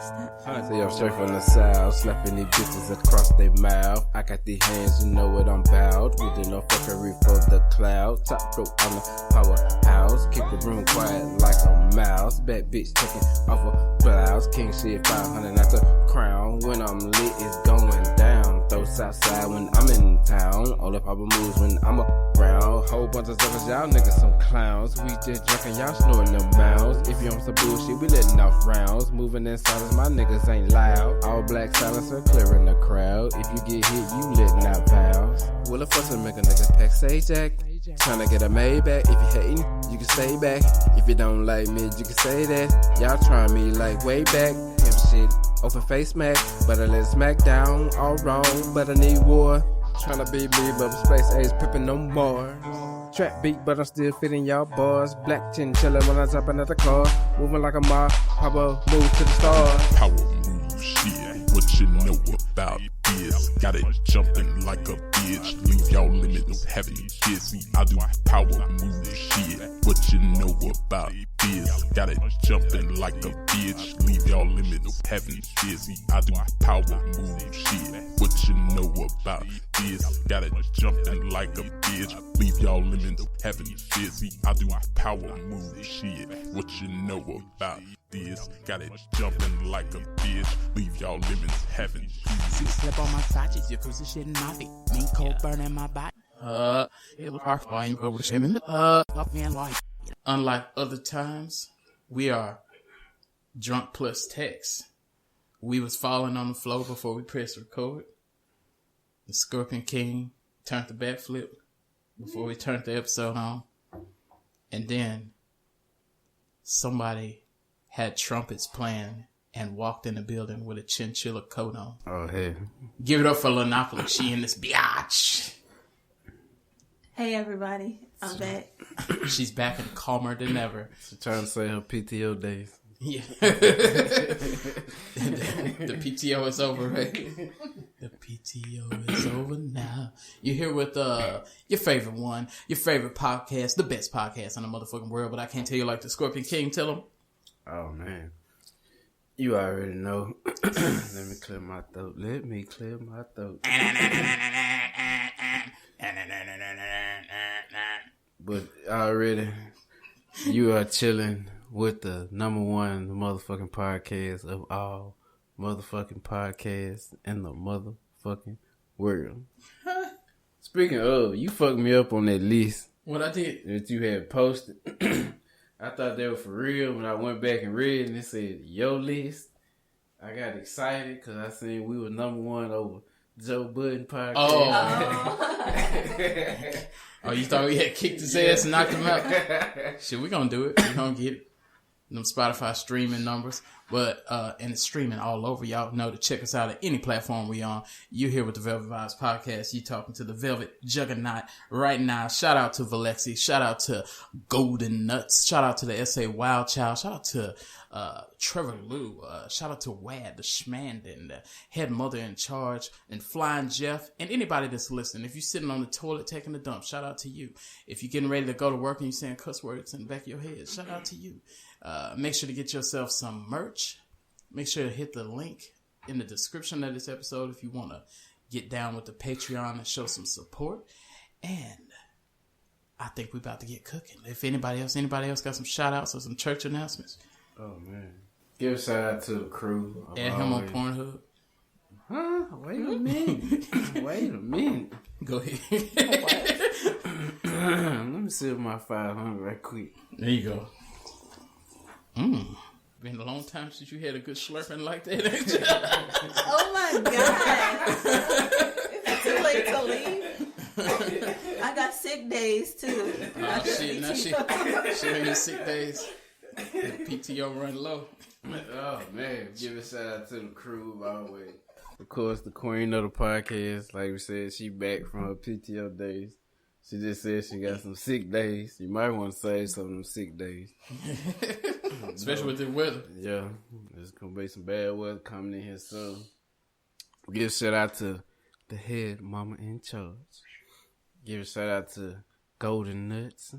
See, I'm straight from the south, slapping these bitches across their mouth. I got these hands, you know what I'm bout. We do no fuckery for the cloud. Top rope on the powerhouse. Keep the room quiet like a mouse. Bad bitch taking off a blouse. King shit 500 at the crown. When I'm lit, it's going down. Throw Southside when I'm in town. All the papa moves when I'm around. Whole bunch of suckers, y'all niggas some clowns. We just drinking, y'all snoring them mouths. If you on some bullshit, we letting off rounds. Moving in silence, my niggas ain't loud. All black silencer clearing the crowd. If you get hit, you letting out vows. Will a fuss and make a nigga pack say jack. Tryna get a Maybach. If you hating, you can stay back. If you don't like me, you can say that. Y'all trying me like way back. Pimp shit, open face smack. But I let smack down, all wrong. But I need war. Tryna be me, but space age pippin' no more. Trap beat, but I'm still fitting y'all bars. Black chinchilla when I jump in at the car. Moving like a mob, power move to the stars. Power move shit, what you know about this? Got it jumping like a bitch. Leave y'all limit of having kids. See, I do power move shit, what you know about this? Got it jumping like a bitch. Leave y'all limit of having kids. See, I do power move shit, what you know about this? Got it jumping like a bitch. Leave y'all limit of having kids. See, I do power move shit, what you know about this? Got it jumping like a bitch. Leave y'all limits having kids. Slip on my crotches, you cruising shit in my feet. Mean cold burning my body. It was hard for you over the shit in the up man like. Unlike other times, we are drunk plus text. We was falling on the floor before we pressed record. The ScorpionKing turned the backflip before we turned the episode on. And then somebody had trumpets playing and walked in the building with a chinchilla coat on. Oh, hey. Give it up for Lynneopoly. She in this biatch. Hey, everybody. I'm back. She's back and calmer than ever. She's trying to say her PTO days. Yeah. the PTO is over, right? The PTO is over now. You're here with your favorite one, your favorite podcast, the best podcast in the motherfucking world, but I can't tell you like the ScorpionKing. Tell them. Oh, man. You already know. Let me clear my throat. But already, you are chilling with the number one motherfucking podcast of all motherfucking podcasts in the motherfucking world. Speaking of, you fucked me up on that list. What I did? That you had posted. I thought they were for real. When I went back and read and it said, your list, I got excited because I seen we were number one over Joe Budden podcast. Oh, you thought we had kicked his ass and knocked him out? Shit, we gonna do it. We gonna get it. Them Spotify streaming numbers. But, and it's streaming all over. Y'all know to check us out at any platform we on. You here with the Velvet Vibes podcast. You talking to the Velvet Juggernaut right now. Shout out to Valexi. Shout out to Golden Nuts. Shout out to the SA Wild Child. Shout out to, Trevor Lou. Shout out to Wad, the Schmanden, the head mother in charge, and Flying Jeff, and anybody that's listening. If you're sitting on the toilet taking a dump, shout out to you. If you're getting ready to go to work and you're saying cuss words in the back of your head, shout out to you. Make sure to get yourself some merch. Make sure to hit the link in the description of this episode if you want to get down with the Patreon and show some support. And I think we're about to get cooking. If anybody else got some shout outs or some church announcements. Oh, man. Give a shout out to the crew. Add him on Pornhub. Huh? Wait a minute. Go ahead. Let me sip my 500 right quick. There you go. Been a long time since you had a good slurping like that, ain't you? Oh my God. Is it too late to leave? I got sick days too. Oh shit, now she on your sick days. The PTO run low. Oh man, give a shout out to the crew always. Of course, the queen of the podcast, like we said, she back from her PTO days. She just said she got some sick days. You might want to save some of them sick days. Especially with the weather. Yeah. There's going to be some bad weather coming in here soon. Give a shout out to the head mama in charge. Give a shout out to Golden Nuts,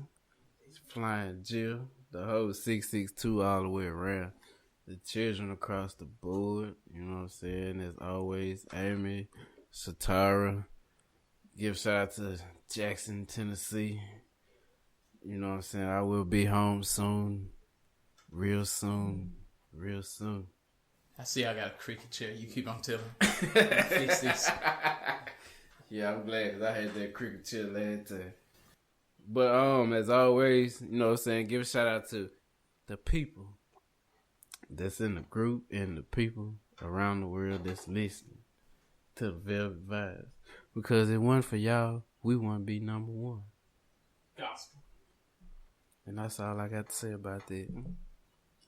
Flying Jill, the whole 662 all the way around. the children across the board. You know what I'm saying? As always, Amy, Satara. Give shout out to Jackson, Tennessee. You know what I'm saying? I will be home soon. Real soon. Real soon. I see I got a cricket chair. You keep on telling me. Fix this. Yeah, I'm glad because I had that cricket chair last time. But as always, you know what I'm saying, give a shout out to the people that's in the group and the people around the world that's listening to the Velvet Vibes. Because if it wasn't for y'all, we wouldn't be number one. Gospel. And that's all I got to say about that.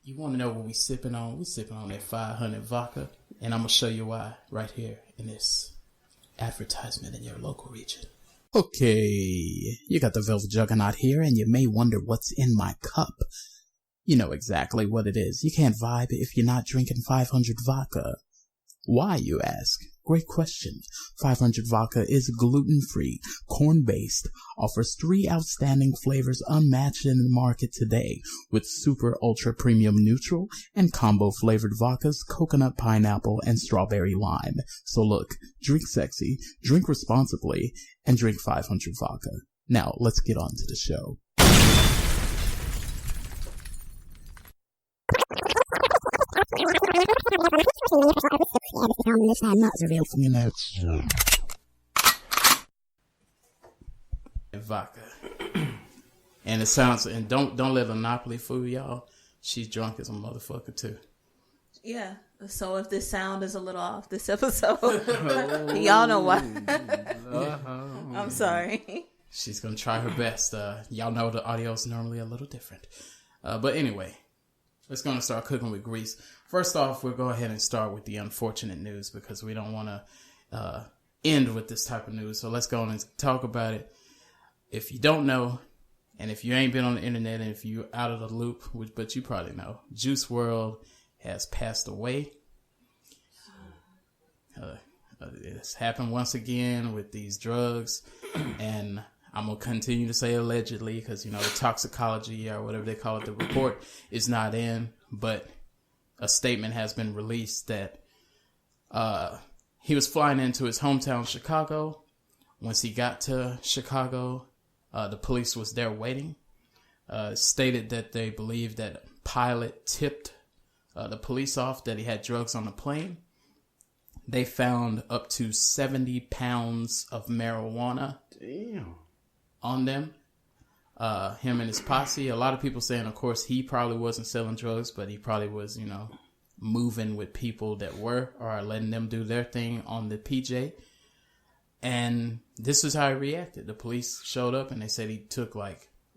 You want to know what we sipping on? We sipping on that 500 vodka. And I'm going to show you why right here in this advertisement in your local region. Okay, you got the Velvet Juggernaut here, and you may wonder what's in my cup. You know exactly what it is. You can't vibe if you're not drinking 500 vodka. Why, you ask? Great question. 500 vodka is gluten-free, corn-based, offers 3 outstanding flavors unmatched in the market today, with super ultra premium neutral and combo flavored vodkas, coconut, pineapple, and strawberry lime. So look, drink sexy, drink responsibly, and drink 500 vodka. Now, let's get on to the show. Vodka. And it sounds, and don't let Lynneopoly fool y'all. She's drunk as a motherfucker too. Yeah. So if this sound is a little off this episode, y'all know why. I'm sorry. She's gonna try her best. Y'all know the audio is normally a little different. But anyway, let's go and start cooking with grease. First off, we'll go ahead and start with the unfortunate news because we don't want to end with this type of news. So let's go on and talk about it. If you don't know, and if you ain't been on the internet, and if you're out of the loop, but you probably know, Juice Wrld has passed away. It's happened once again with these drugs, and I'm going to continue to say allegedly because, you know, the toxicology or whatever they call it, the report is not in, but a statement has been released that he was flying into his hometown, Chicago. Once he got to Chicago, the police was there waiting. Stated that they believed that pilot tipped the police off that he had drugs on the plane. They found up to 70 pounds of marijuana on them. Him and his posse. A lot of people saying, of course, he probably wasn't selling drugs, but he probably was, you know, moving with people that were, or letting them do their thing on the PJ. And this is how he reacted. The police showed up and they said he took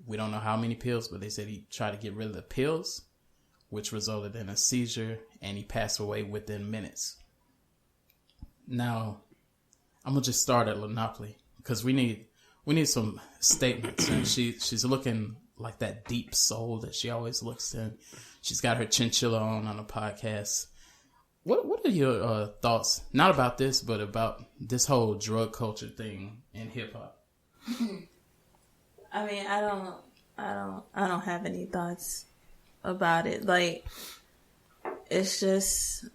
we don't know how many pills, but they said he tried to get rid of the pills, which resulted in a seizure, and he passed away within minutes. Now, I'm going to just start at Lynneopoly because we need some statements. And she's looking like that deep soul that she always looks in. She's got her chinchilla on the podcast. What are your thoughts, not about this, but about this whole drug culture thing in hip hop? I mean, I don't have any thoughts about it. Like, it's just,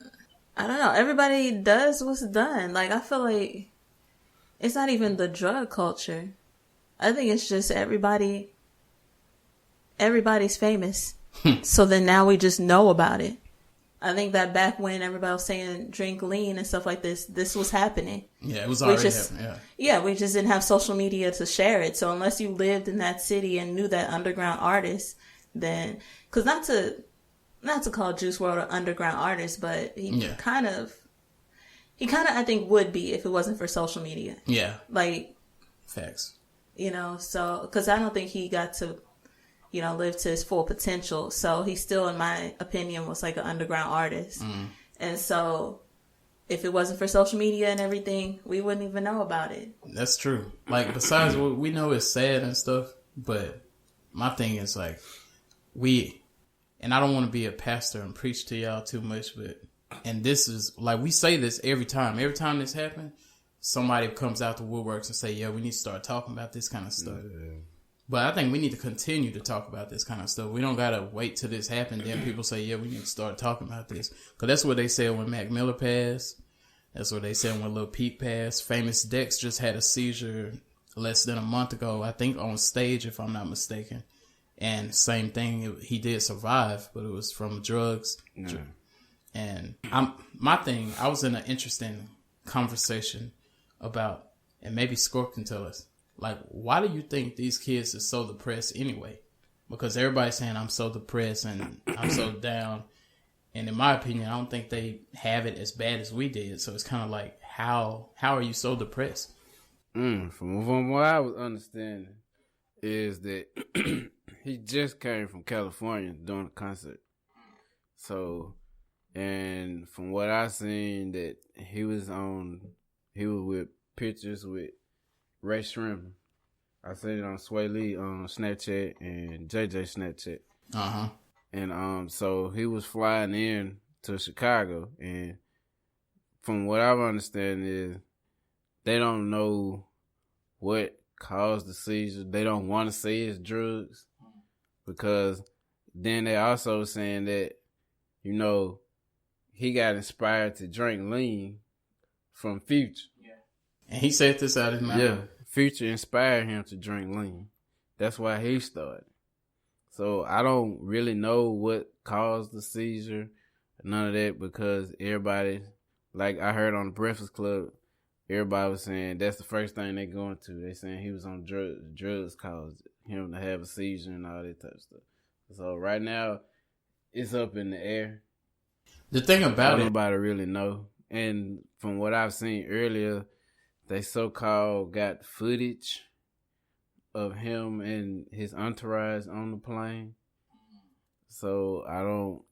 I don't know. Everybody does what's done. Like, I feel like it's not even the drug culture. I think it's just everybody's famous. So then now we just know about it. I think that back when everybody was saying drink lean and stuff like this was happening. Yeah, it was already happening. Yeah, we just didn't have social media to share it. So unless you lived in that city and knew that underground artist, then, because not to call Juice Wrld an underground artist, but he kind of I think would be if it wasn't for social media. Yeah, like facts. You know, so because I don't think he got to, you know, live to his full potential. So he still, in my opinion, was like an underground artist. And so if it wasn't for social media and everything, we wouldn't even know about it. That's true. Like, besides what we know is sad and stuff, but my thing is like, and I don't want to be a pastor and preach to y'all too much, but, and this is like, we say this every time this happens, somebody comes out the woodworks and say, yeah, we need to start talking about this kind of stuff. But I think we need to continue to talk about this kind of stuff. We don't got to wait till this happens. Then people say, yeah, we need to start talking about this. Because that's what they said when Mac Miller passed. That's what they said when Lil Peep passed. Famous Dex just had a seizure less than a month ago, I think on stage, if I'm not mistaken. And same thing, he did survive, but it was from drugs. Mm. And I was in an interesting conversation about, and maybe Scorp can tell us, like, why do you think these kids are so depressed anyway? Because everybody's saying I'm so depressed and I'm so down. And in my opinion, I don't think they have it as bad as we did. So it's kind of like, how are you so depressed? From what I was understanding is that he just came from California doing a concert. So, and from what I seen, that he was with pictures with Ray Shrimp. I seen it on Sway Lee on Snapchat and JJ Snapchat. Uh-huh. And so he was flying in to Chicago, and from what I understand is they don't know what caused the seizure. They don't want to say it's drugs, because then they also saying that, you know, he got inspired to drink lean from Future. Yeah. And he said this out of his mouth. Yeah, Future inspired him to drink lean. That's why he started. So I don't really know what caused the seizure, none of that, because everybody, like I heard on the Breakfast Club, everybody was saying that's the first thing they going to. They saying he was on drugs. Drugs caused him to have a seizure and all that type of stuff. So right now, it's up in the air. The thing about it, nobody really know. And from what I've seen earlier, they so-called got footage of him and his entourage on the plane. So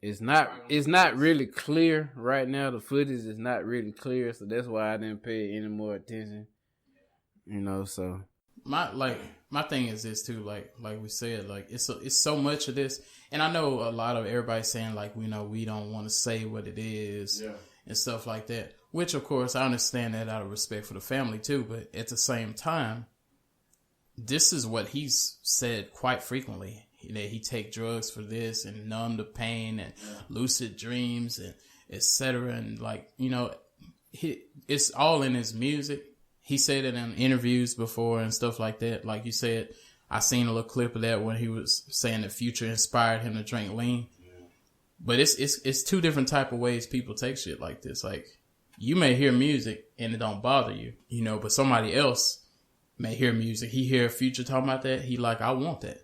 it's not really clear right now. The footage is not really clear, so that's why I didn't pay any more attention. You know, so my thing is this too, like we said, like it's so much of this, and I know a lot of everybody saying like, you know, we don't want to say what it is, yeah, and stuff like that, which of course I understand that out of respect for the family too, but at the same time, this is what he's said quite frequently, that he take drugs for this and numb the pain and lucid dreams and etc. And like, you know, it's all in his music. He said it in interviews before and stuff like that. Like you said, I seen a little clip of that when he was saying that Future inspired him to drink lean. Yeah. But it's two different type of ways people take shit like this. Like, you may hear music and it don't bother you, you know, but somebody else may hear music. He hear Future talking about that. He like, I want that.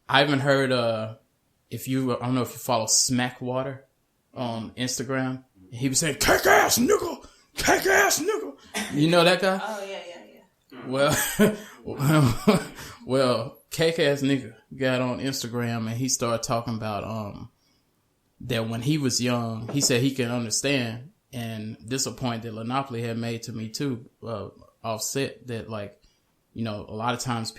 I haven't heard, I don't know if you follow Smackwater on Instagram. He was saying, cake ass nigga. You know that guy? Oh, yeah. Well, cake ass nigga got on Instagram and he started talking about, that when he was young, he said he can understand, and this a point that Lynneopoly had made to me too, offset, that like, you know, a lot of times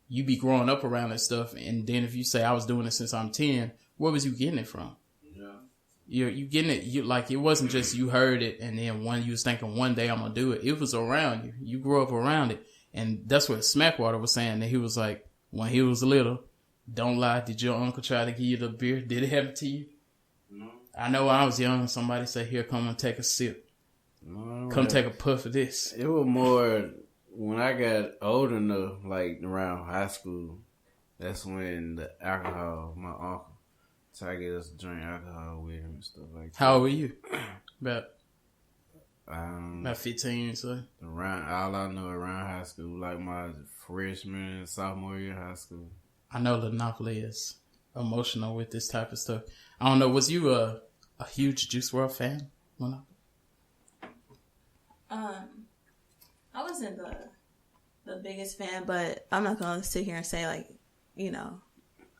you be growing up around that stuff, and then if you say I was doing it since I'm 10, where was you getting it from? Yeah. You getting it, you like, it wasn't just you heard it and then you was thinking one day I'm gonna do it. It was around you. You grew up around it. And that's what Smackwater was saying, that he was like, when he was little, don't lie, did your uncle try to give you the beer? Did it happen to you? No. I know when I was young, somebody said, here, come and take a sip. No, come take a puff of this. It was more when I got old enough, like around high school, that's when the alcohol, my uncle tried to get us to drink alcohol with him and stuff like that. How old were you? About 15, so. Around, all I know around high school, like my freshman and sophomore year of high school. I know Lynneopoly is emotional with this type of stuff. I don't know, was you a huge Juice Wrld fan? I wasn't the biggest fan, but I'm not gonna sit here and say like, you know,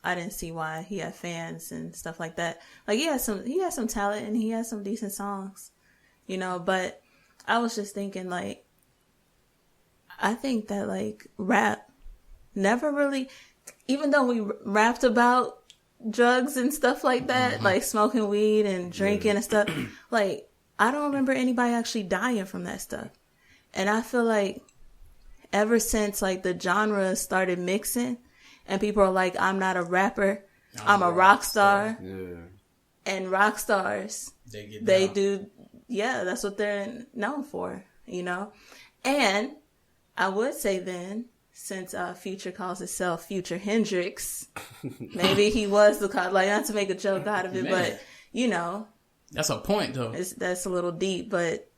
I didn't see why he had fans and stuff like that. Like, he had some talent and he had some decent songs, you know, but I was just thinking, like, I think that like rap never really, even though we rapped about drugs and stuff like that, like smoking weed and drinking and stuff, like, I don't remember anybody actually dying from that stuff. And I feel like ever since like the genre started mixing and people are like, I'm not a rapper, I'm a rock star. Yeah. And rock stars, they do, yeah, that's what they're known for, you know? And I would say then, since Future calls itself Future Hendrix, maybe he was the cause, like, not to make a joke out of it, man. But, you know. That's a point, though. That's a little deep, but.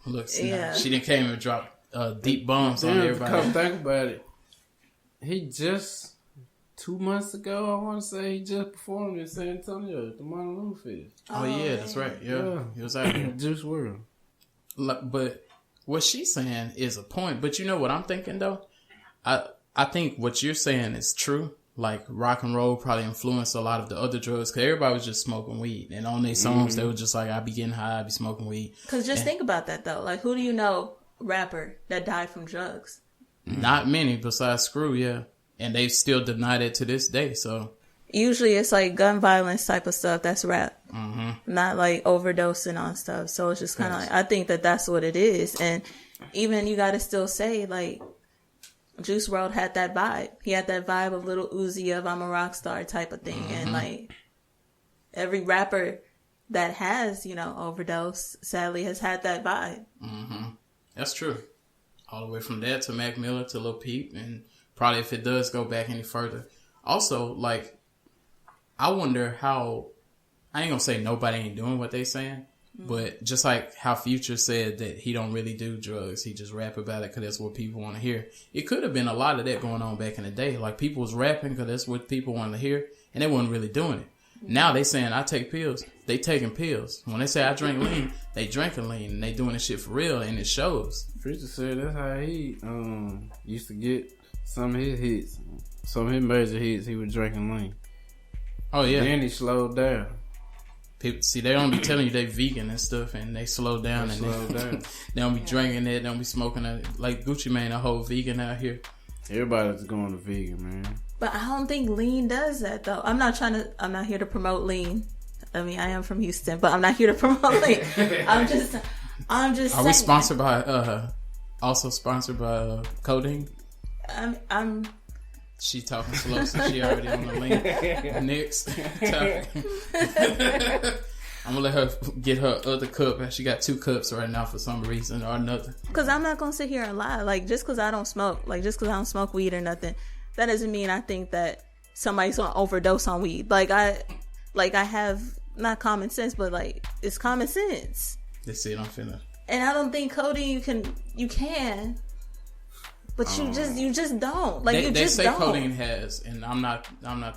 Look, yeah. She didn't came and drop deep bombs on everybody. Come think about it. He just, 2 months ago, I want to say, he just performed in San Antonio at the Monolith Fest. Oh, yeah, that's right. Yeah. He was out here. Juice Wrld. But what she's saying is a point. But you know what I'm thinking, though? I think what you're saying is true. Like, rock and roll probably influenced a lot of the other drugs. Because everybody was just smoking weed. And on their songs, they were just like, I be getting high, I be smoking weed. Because just think about that, though. Like, who do you know, rapper, that died from drugs? Not many besides Screw, yeah. And they still deny it to this day, so. Usually it's like gun violence type of stuff. That's rap. Not like overdosing on stuff. So it's just kind of like, I think that that's what it is. And even you got to still say, like, Juice Wrld had that vibe. He had that vibe of Lil Uzi of I'm a rock star type of thing. And like every rapper that has, you know, overdose sadly has had that vibe. That's true. All the way from that to Mac Miller to Lil Peep, and probably if it does go back any further. Also, like, I wonder how, I ain't gonna say nobody ain't doing what they saying, but just like how Future said that he don't really do drugs, he just rap about it because that's what people want to hear. It could have been a lot of that going on back in the day. Like, people was rapping because that's what people wanted to hear, and they wasn't really doing it. Now they saying, I take pills. They taking pills. When they say I drink lean, they drinking lean, and they doing this shit for real, and it shows. Future said that's how he used to get some of his hits. Some of his major hits, he was drinking lean. Oh, yeah. Then he slowed down. People, see, they don't be telling you they vegan and stuff, and they slow down. They don't be drinking it, don't be smoking it. Like Gucci Mane, a whole vegan out here. Everybody's going to vegan, man. But I don't think lean does that, though. I'm not here to promote lean. I mean, I am from Houston, but I'm not here to promote lean. I'm just Are saying. we sponsored by, also sponsored by Codeine? I'm She talking slow, so she already on the link. Next topic. I'm gonna let her get her other cup. She got 2 cups right now for some reason or another. Because I'm not gonna sit here and lie. Like, just because I don't smoke, just because I don't smoke weed or nothing, that doesn't mean I think that somebody's gonna overdose on weed. I have not common sense, but like it's common sense. That's it. I'm finna. And I don't think codeine you can. But you just don't. Like, they say don't. Codeine has, and I'm not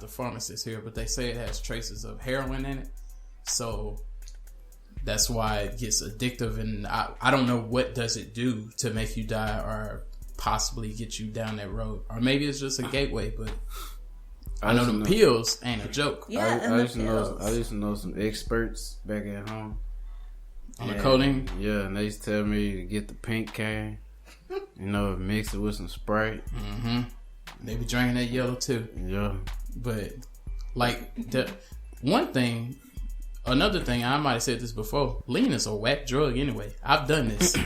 the pharmacist here, but they say it has traces of heroin in it. So that's why it gets addictive, and I don't know what does it do to make you die or possibly get you down that road. Or maybe it's just a gateway, but I know the pills ain't a joke. Yeah, I used to know some experts back at home. On the codeine? Yeah, and they used to tell me to get the pink can. You know, mix it with some Sprite. They be drinking that yellow too. Yeah. But like the another thing, I might have said this before. Lean is a whack drug anyway. I've done this.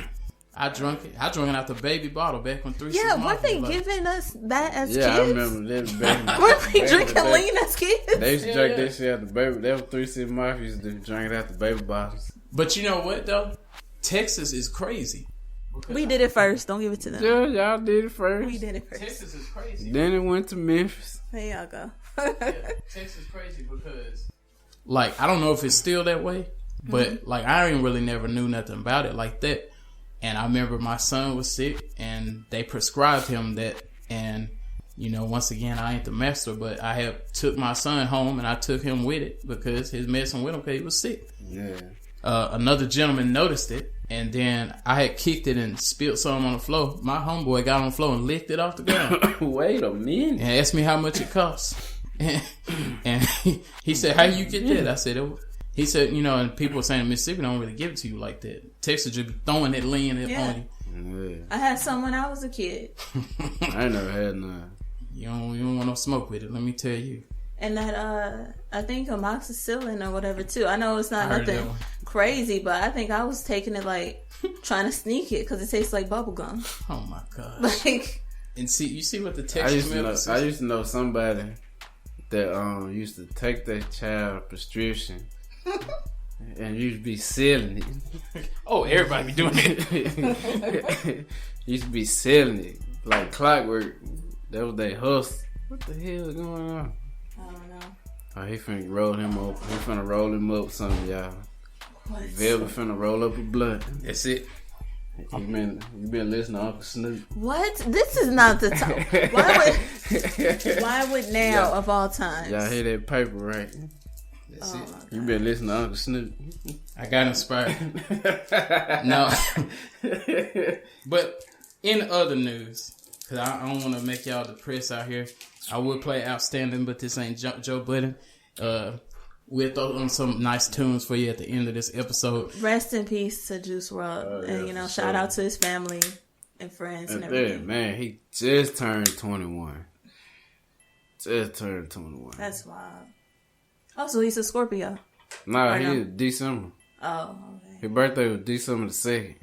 I drunk it out the baby bottle back when 3 Yeah, weren't they giving us that as kids? Yeah, I remember that. Weren't we drinking lean as kids? They used to drink that shit out the baby. That was 3 6 Mafia used to drink it out the baby bottles. But you know what though? Texas is crazy. We did it first. Don't give it to them. Yeah, y'all did it first. We did it first. Texas is crazy. Then it went to Memphis. There y'all go. Texas is crazy because, like, I don't know if it's still that way, but like I ain't really never knew nothing about it like that. And I remember my son was sick, and they prescribed him that. And you know, once again, I ain't the master, but I have took my son home, and I took him with it because his medicine with him because he was sick. Yeah. Another gentleman noticed it, and then I had kicked it and spilled some on the floor. My homeboy got on the floor and licked it off the ground. Wait a minute. And asked me how much it cost. And he said, how you get that? I said, he said, you know, and people were saying Mississippi don't really give it to you like that. Texas just be throwing that lean on you. Yeah. I had some when I was a kid. I ain't never had none. You don't want no smoke with it, let me tell you. And that, I think amoxicillin or whatever too. I know it's not nothing crazy, but I think I was taking it like trying to sneak it because it tastes like bubble gum. Oh my gosh! Like, and see, you see what the texture is. I used to know somebody that used to take their child prescription and used to be selling it. Oh, everybody be doing it. Used to be selling it like clockwork. That was their hustle. What the hell is going on? I don't know. Oh, he finna roll him up. He finna roll him up something, y'all. What? Velvet finna roll up a blunt. That's it. You been listening to Uncle Snoop. What? This is not the time. Why would now of all times? Y'all hear that paper, right? That's it. You been listening to Uncle Snoop. I got inspired. No. But in other news, because I don't want to make y'all depressed out here, I would play Outstanding, but this ain't Joe Budden. We'll throw on some nice tunes for you at the end of this episode. Rest in peace to Juice Wrld. And, shout out to his family and friends and everything. Man, he just turned 21. That's wild. Oh, so he's a Scorpio. Nah, he's December. Oh, okay. His birthday was December the 2nd.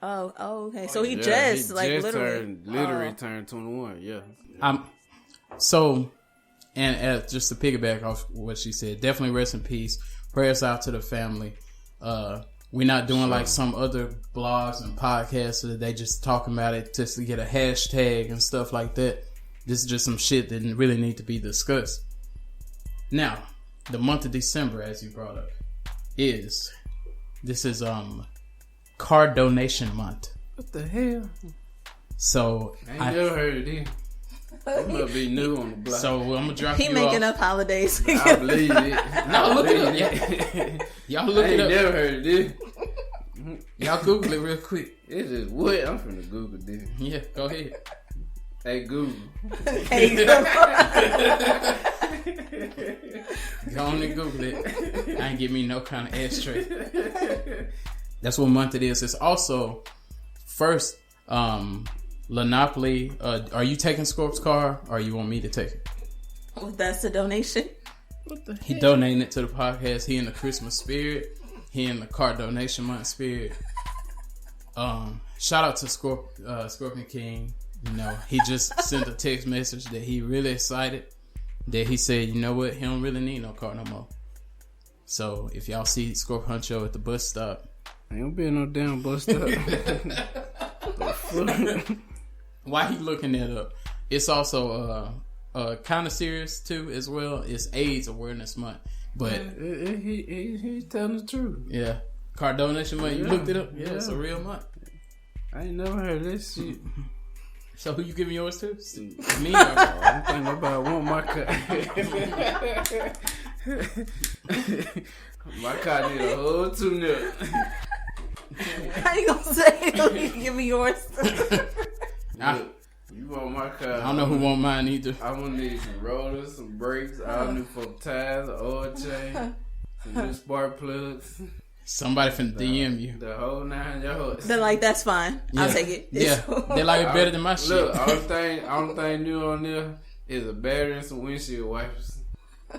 Oh, okay. So he just literally turned 21, yeah. So, and just to piggyback off what she said, definitely rest in peace. Prayers out to the family. We're not doing like some other blogs and podcasts that they just talking about it just to get a hashtag and stuff like that. This is just some shit that really need to be discussed. Now, the month of December, as you brought up, is car donation month. What the hell? So I ain't never heard of this. It must be new on the block. So I'm gonna drop he making up holidays. I believe it. No, look it up. Y'all look it up. I ain't never heard of this. Y'all Google it real quick. It's just what? I'm finna Google this. Yeah, go ahead. Hey Google. Go on and Google it. I ain't give me no kind of ashtray. That's what month it is. It's also first Lynneopoly. Are you taking Scorp's car or you want me to take it? Well, that's a donation. What the He donating it to the podcast. He in the Christmas spirit. He in the car donation month spirit. Shout out to ScorpionKing. He just sent a text message that he really excited. That he said, you know what, he don't really need no car no more. So if y'all see Scorp Huncho at the bus stop, ain't gonna be no damn bus stop. Why he looking that up? It's also kind of serious too as well. It's AIDS Awareness Month, but he's telling the truth. Yeah, car donation month. You looked it up. Yeah, it's a real month. I ain't never heard of this shit. So who you giving yours to? Me? I don't think nobody want my car. My car need a whole tune-up. How you gonna say who you give me yours to? You want my car? I don't know who want mine either. I'm gonna need some rollers, some brakes, all new folk tires, an oil change, some new spark plugs. Somebody finna DM you. The whole 9 yards. They're like, that's fine. Yeah. I'll take it. Yeah. They like it better than my shit. Look, only thing new on there is a battery and some windshield wipers.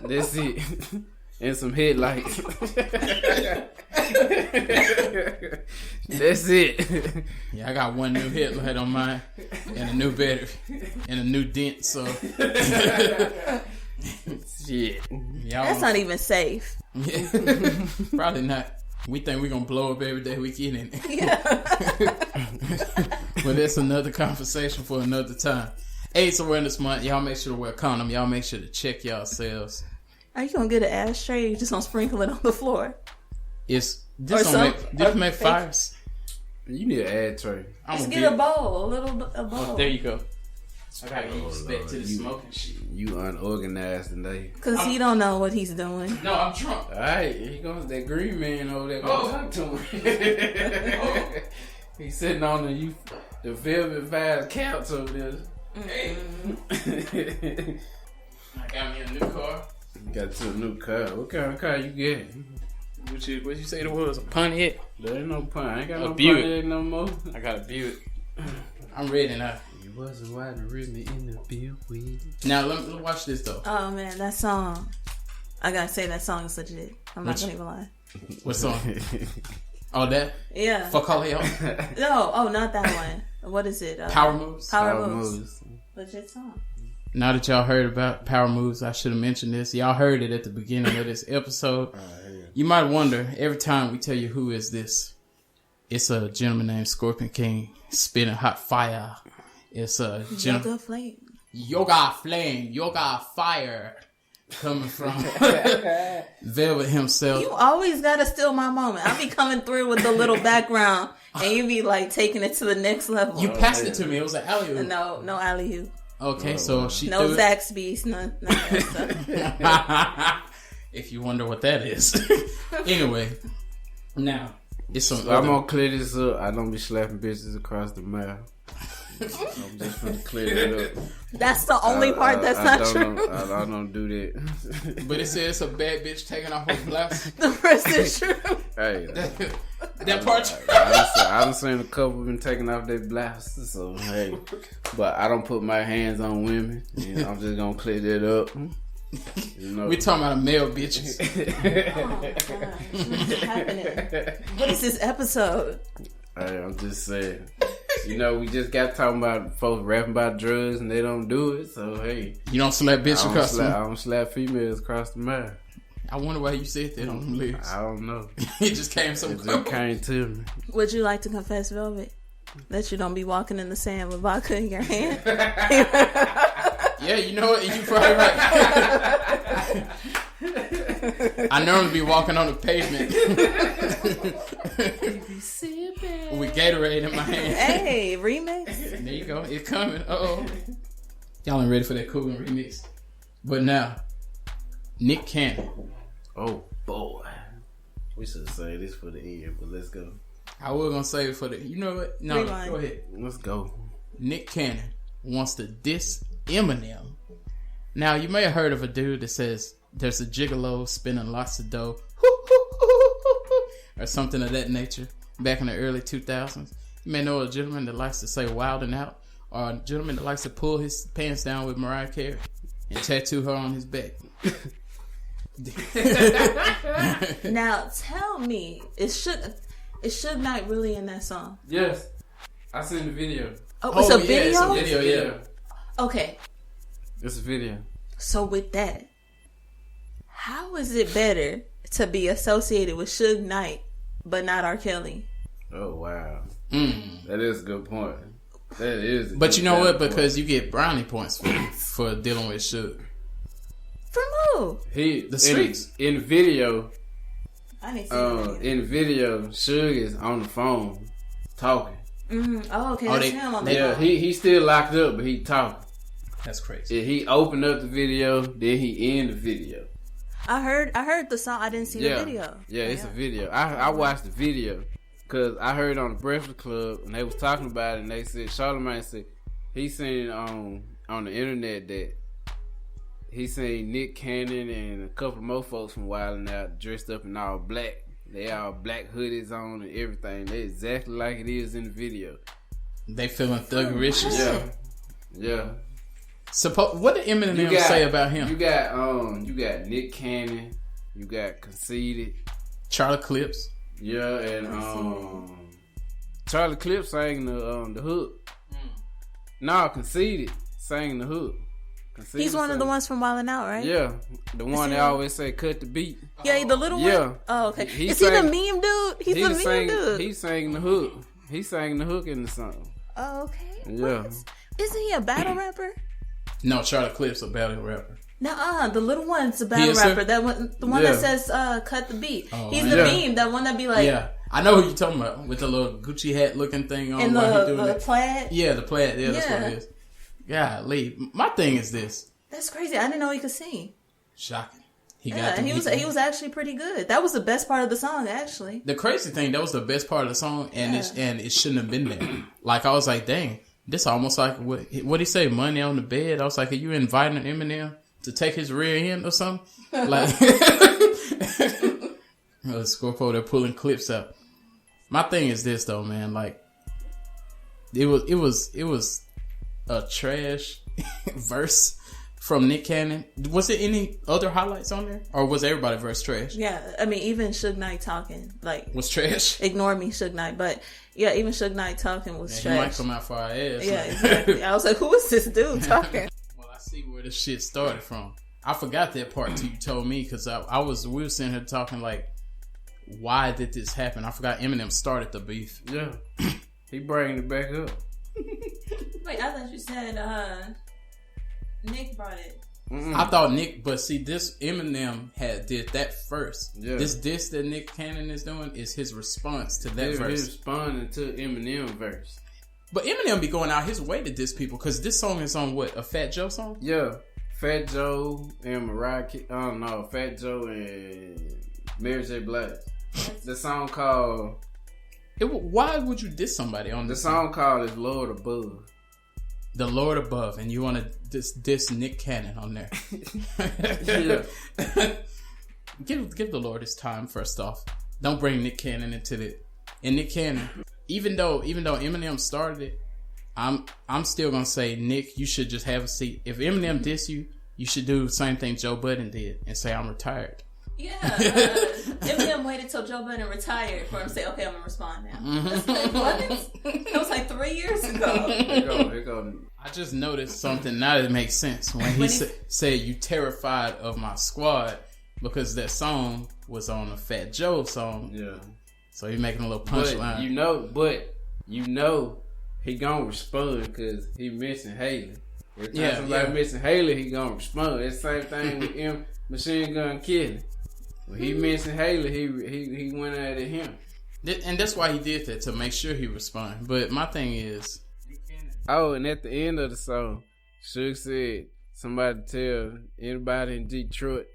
That's it. And some headlights. That's it. Yeah, I got one new headlight on mine and a new battery and a new dent, so shit. That's not even safe. Yeah. Probably not. We think we're gonna blow up every day we get in it. Yeah. But that's another conversation for another time. AIDS Awareness Month. Y'all make sure to wear a condom. Y'all make sure to check yourselves. Are you gonna get an ashtray? Or you just gonna sprinkle it on the floor? This make fires. You need an ashtray. Just get a bowl, a bowl. Oh, there you go. I gotta get used back to the smoking shit. You unorganized today. Cause he don't know what he's doing. No, I'm drunk. Alright, he goes that green man over there gonna talk to him. He's sitting on the velvet vibes couch over there. Hey. I got me a new car. You got you a new car. What kind of car you get? What you say it was? A Pontiac? There ain't no Pontiac. I ain't got no Pontiac no more. I got a Buick. I'm ready now. You wasn't riding with me in the Buick. Now let me watch this though. Oh man, that song. I gotta say that song is legit. I'm not gonna even lie. What song? Oh, that? Yeah. Fuck all y'all. No, not that one. What is it? Power Moves. Power Moves. Legit song. Now that y'all heard about Power Moves, I should have mentioned this. Y'all heard it at the beginning of this episode. You might wonder, every time we tell you who is this, it's a gentleman named ScorpionKing spitting hot fire. It's a gentleman. Yoga Fire. Coming from Velvet himself. You always gotta steal my moment. I be coming through with the little background, and you be like taking it to the next level. You passed it to me. It was an alley-oop. No alley-oop. Okay, so she no Zaxby's, none of that stuff. If you wonder what that is. Anyway, now it's some. So I'm gonna clear this up. I don't be slapping bitches across the mouth. I'm just gonna clear it up. That's the only part that's not true. I don't do that. But it says a bad bitch taking off her blouse. The rest is true. Hey, that part. I done seen a couple been taking off their blouses. So hey, but I don't put my hands on women. I'm just gonna clear that up. We talking about male bitches. Oh my God. What's happening? What is this episode? Hey, I'm just saying. We just got talking about folks rapping about drugs and they don't do it. So hey, you don't slap bitches across the mouth. I don't slap females across the mouth. I wonder why you said that on the lyrics. I don't know. It just came so quick. It came to me. Would you like to confess, Velvet, that you don't be walking in the sand with vodka in your hand? Yeah, you know what? You probably right. I normally be walking on the pavement with Gatorade in my hand. Hey, remix. There you go. It's coming. Uh-oh. Y'all ain't ready for that Coogan remix. But now, Nick Cannon. Oh, boy. We should say this for the end, but let's go. I was going to save it for the... You know what? No, Rewind. Go ahead. Let's go. Nick Cannon wants to diss Eminem. Now, you may have heard of a dude that says there's a gigolo spending lots of dough or something of that nature back in the early 2000s. You may know a gentleman that likes to say wildin' out, or a gentleman that likes to pull his pants down with Mariah Carey and tattoo her on his back. Now, tell me, is Suge Knight really in that song? Yes. I seen the video. Oh, it's a video? It's a video, yeah. Okay. It's a video. So with that, how is it better to be associated with Suge Knight but not R. Kelly? Oh, wow. That is a good point. That is. But you know what? Because you get brownie points for dealing with Suge. From who? The streets. In the video. I didn't see the in the video, Suge is on the phone talking. Mm-hmm. Oh, okay. That's him on the phone. He's still locked up, but he talking. That's crazy. He opened up the video, then he ended the video. I heard the song. I didn't see the video. Yeah, it's a video. I watched the video because I heard on the Breakfast Club and they was talking about it, and they said Charlamagne said he seen on the internet that he seen Nick Cannon and a couple more folks from Wildin' Out dressed up in all black. They all black hoodies on and everything. They exactly like it is in the video. They feeling thuggericious. Yeah. What did Eminem say about him? You got Nick Cannon. You got Conceited. Charlie Clips. Yeah, and Charlie Clips sang the hook. No, Conceited sang the hook. He's one of the ones from Wildin' Out, right? Yeah, the one that always say cut the beat. Yeah, the little one. Yeah. Oh, okay. Is he the meme dude? He's the meme dude. He sang the hook. He sang the hook in the song. Oh, okay. Yeah. Isn't he a battle rapper? No, Charlie Clips a battle rapper. Nuh-uh, the little one's a battle rapper. That one, the one that says "cut the beat." Oh, he's the meme. That one that be like, yeah, I know who you're talking about with the little Gucci hat looking thing on. And the plaid. Yeah, the plaid. Yeah, that's what it is. Golly, my thing is this. That's crazy. I didn't know he could sing. Shocking. He was actually pretty good. That was the best part of the song, actually. The crazy thing, that was the best part of the song, and it shouldn't have been there. Like, I was like, dang, this almost like what he say, money on the bed. I was like, are you inviting Eminem to take his rear end or something? Like, Scorpio, they're pulling clips out. My thing is this though, man. Like, it was a trash verse from Nick Cannon. Was there any other highlights on there? Or was everybody verse trash? Yeah, I mean, even Suge Knight talking, like... Was trash? Ignore me, Suge Knight. But, yeah, even Suge Knight talking was trash. He might come out for our ass. Yeah, exactly. I was like, who is this dude talking? Well, I see where this shit started from. I forgot that part till you told me, because we were sitting here talking, like, why did this happen? I forgot Eminem started the beef. Yeah. He bringing it back up. Wait, I thought you said, Nick brought it. I thought Nick, but see, this Eminem did that first. Yeah. This that Nick Cannon is doing is his response to that verse. He's responding to Eminem verse. But Eminem be going out his way to diss people, because this song is on what, a Fat Joe song? Yeah, Fat Joe and Mariah. I don't know, Fat Joe and Mary J. Blige. The song called. Why would you diss somebody on this? The song called is Lord Above. The Lord Above, and you want to diss Nick Cannon on there. Yeah. Give the Lord his time, first off. Don't bring Nick Cannon into it. And Nick Cannon, even though Eminem started it, I'm still gonna say, Nick, you should just have a seat. If Eminem diss you, you should do the same thing Joe Budden did and say, I'm retired. Yeah, Eminem waited till Joe Budden retired for him to say, okay, I'm gonna respond now. That's like, what? That was like 3 years ago. Here go. I just noticed something now that makes sense when he said, you terrified of my squad, because that song was on a Fat Joe song. Yeah. So he's making a little punchline. But you know he gonna respond because he mentioned Haley. Every time somebody mention Haley, he gonna respond. It's the same thing with Machine Gun Kelly. When he mentioned Haley, he went at him. And that's why he did that, to make sure he respond. But my thing is... Oh, and at the end of the song, Suge said, somebody tell anybody in Detroit,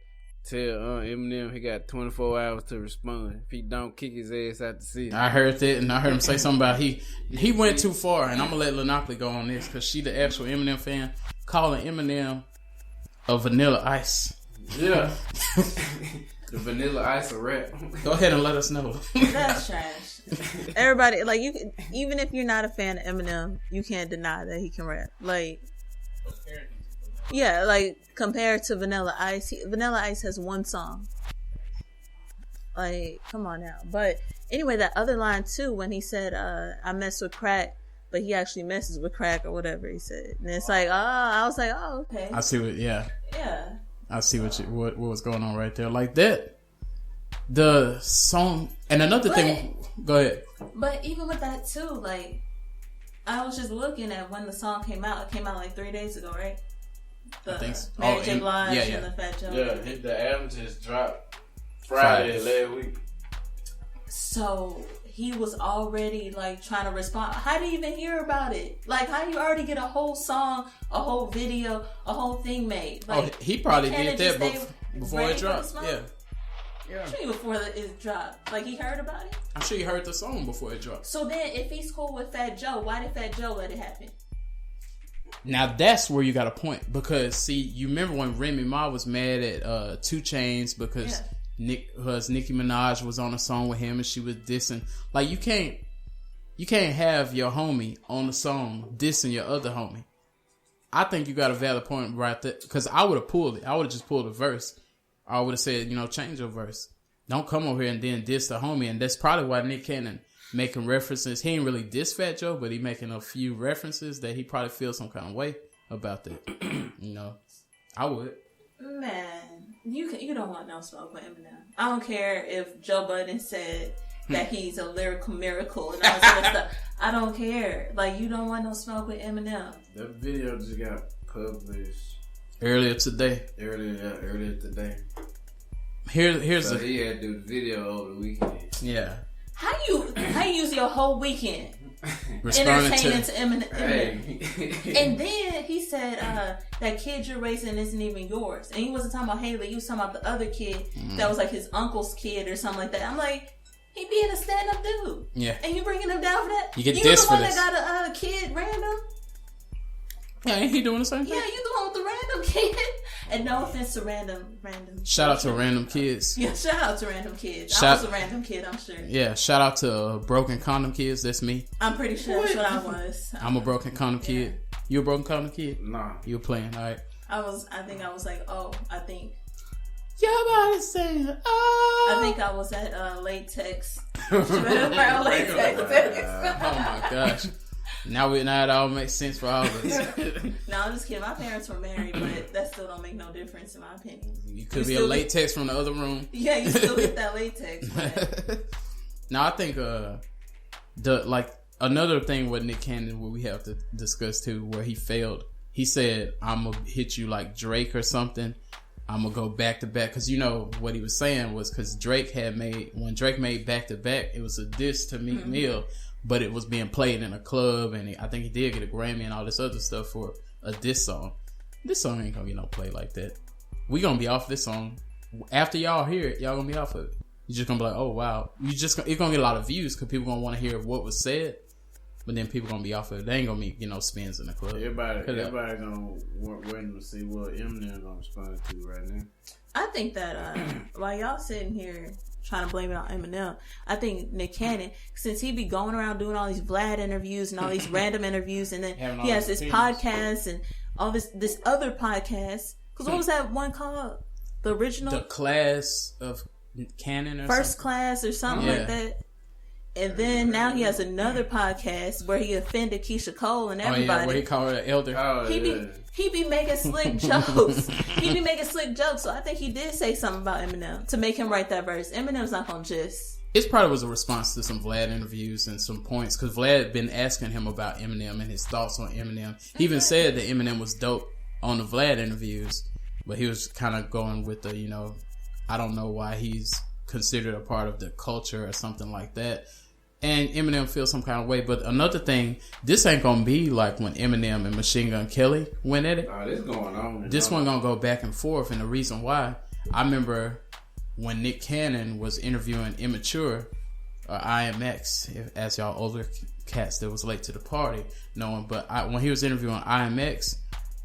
tell Eminem he got 24 hours to respond. If he don't, kick his ass out the city. I heard that, and I heard him say something about he went too far, and I'm going to let Lynneopoly go on this, because she the actual Eminem fan, calling Eminem a Vanilla Ice. Yeah. The Vanilla Ice of rap. Go ahead and let us know. That's trash. Everybody, like, you can, even if you're not a fan of Eminem, you can't deny that he can rap. Like, yeah, like, compared to Vanilla Ice, Vanilla Ice has one song. Like, come on now. But anyway, that other line too, when he said, I mess with crack, but he actually messes with crack or whatever he said. And it's like, I was like, oh, okay. I see what, yeah. Yeah. I see what was going on right there. Like that, the song, and another thing, go ahead. But even with that too, like, I was just looking at when the song came out. It came out like 3 days ago, right? I think so. Mary J. Blige and the Fat Joe. Yeah, the album just dropped Friday last week. So he was already like trying to respond. How do you even hear about it? Like, how do you already get a whole song, a whole video, a whole thing made? Like, he probably did that before it dropped. Yeah. I'm sure before it dropped. Like, he heard about it? I'm sure he heard the song before it dropped. So then, if he's cool with Fat Joe, why did Fat Joe let it happen? Now, that's where you got a point. Because, see, you remember when Remy Ma was mad at 2 Chainz because Nicki Minaj was on a song with him and she was dissing. Like, you can't have your homie on the song dissing your other homie. I think you got a valid point right there. Because I would have pulled it. I would have just pulled a verse. I would have said, change your verse. Don't come over here and then diss the homie. And that's probably why Nick Cannon making references. He ain't really diss Fat Joe, but he making a few references that he probably feels some kind of way about that. I would. Man, you don't want no smoke with Eminem. I don't care if Joe Budden said that he's a lyrical miracle and all this other stuff. I don't care. Like, you don't want no smoke with Eminem. That video just got published earlier today. Earlier today. Here's so he had to do the video over the weekend. Yeah. How you use your whole weekend entertaining to Eminem? Hey. And then he said that kid you're raising isn't even yours. And he wasn't talking about Haley. He was talking about the other kid that was like his uncle's kid or something like that. I'm like, he being a stand-up dude. Yeah. And you bringing him down for that? You get this for this. You the one that got a kid random? Yeah, ain't he doing the same thing? Yeah, you the one with the random kid. And no offense to random. Shout out to random kids. Yeah, shout out to random kids. I was a random kid, I'm sure. Yeah, shout out to broken condom kids. That's me. I'm pretty sure that's what I was. I'm a broken condom kid. You a broken condom kid? Nah. You were playing, all right. I think I was like, oh, I think. Your body saying, oh. I think I was at Latex. Latex. Oh my gosh. Now it all makes sense for all of us. No, I'm just kidding. My parents were married, but that still don't make no difference in my opinion. You could be a latex from the other room. Yeah, you still get that latex. No, I think another thing with Nick Cannon, what we have to discuss too, where he failed. He said, "I'm gonna hit you like Drake or something. I'm gonna go back to back." Because you know what he was saying was because when Drake made back to back, it was a diss to Meek Mill. But it was being played in a club, and I think he did get a Grammy and all this other stuff for a diss song. This song ain't gonna get no play like that. We gonna be off this song. After y'all hear it, y'all gonna be off of it. You're just gonna be like, oh wow. It's gonna get a lot of views because people gonna want to hear what was said. But then people gonna be off of it. They ain't gonna be, spins in the club. Everybody gonna wait to see what Eminem gonna respond to right now. I think that while y'all sitting here trying to blame it on Eminem, I think Nick Cannon, since he be going around doing all these Vlad interviews and all these random interviews, and then he has this podcast and all this other podcast. Because what was that one called? The original? The Class of Cannon or First something? Class or something like that. And then now he has another podcast where he offended Keisha Cole and everybody. Oh yeah, where he called her an elder. He be making slick jokes. So I think he did say something about Eminem to make him write that verse. Eminem's not gonna just. It probably was a response to some Vlad interviews and some points because Vlad had been asking him about Eminem and his thoughts on Eminem. He even said that Eminem was dope on the Vlad interviews, but he was kind of going with the, I don't know why he's considered a part of the culture or something like that. And Eminem feels some kind of way. But another thing, this ain't going to be like when Eminem and Machine Gun Kelly went at it. This going on. This one going to go back and forth. And the reason why, I remember when Nick Cannon was interviewing Immature, IMX, as y'all older cats that was late to the party knowing. But when he was interviewing IMX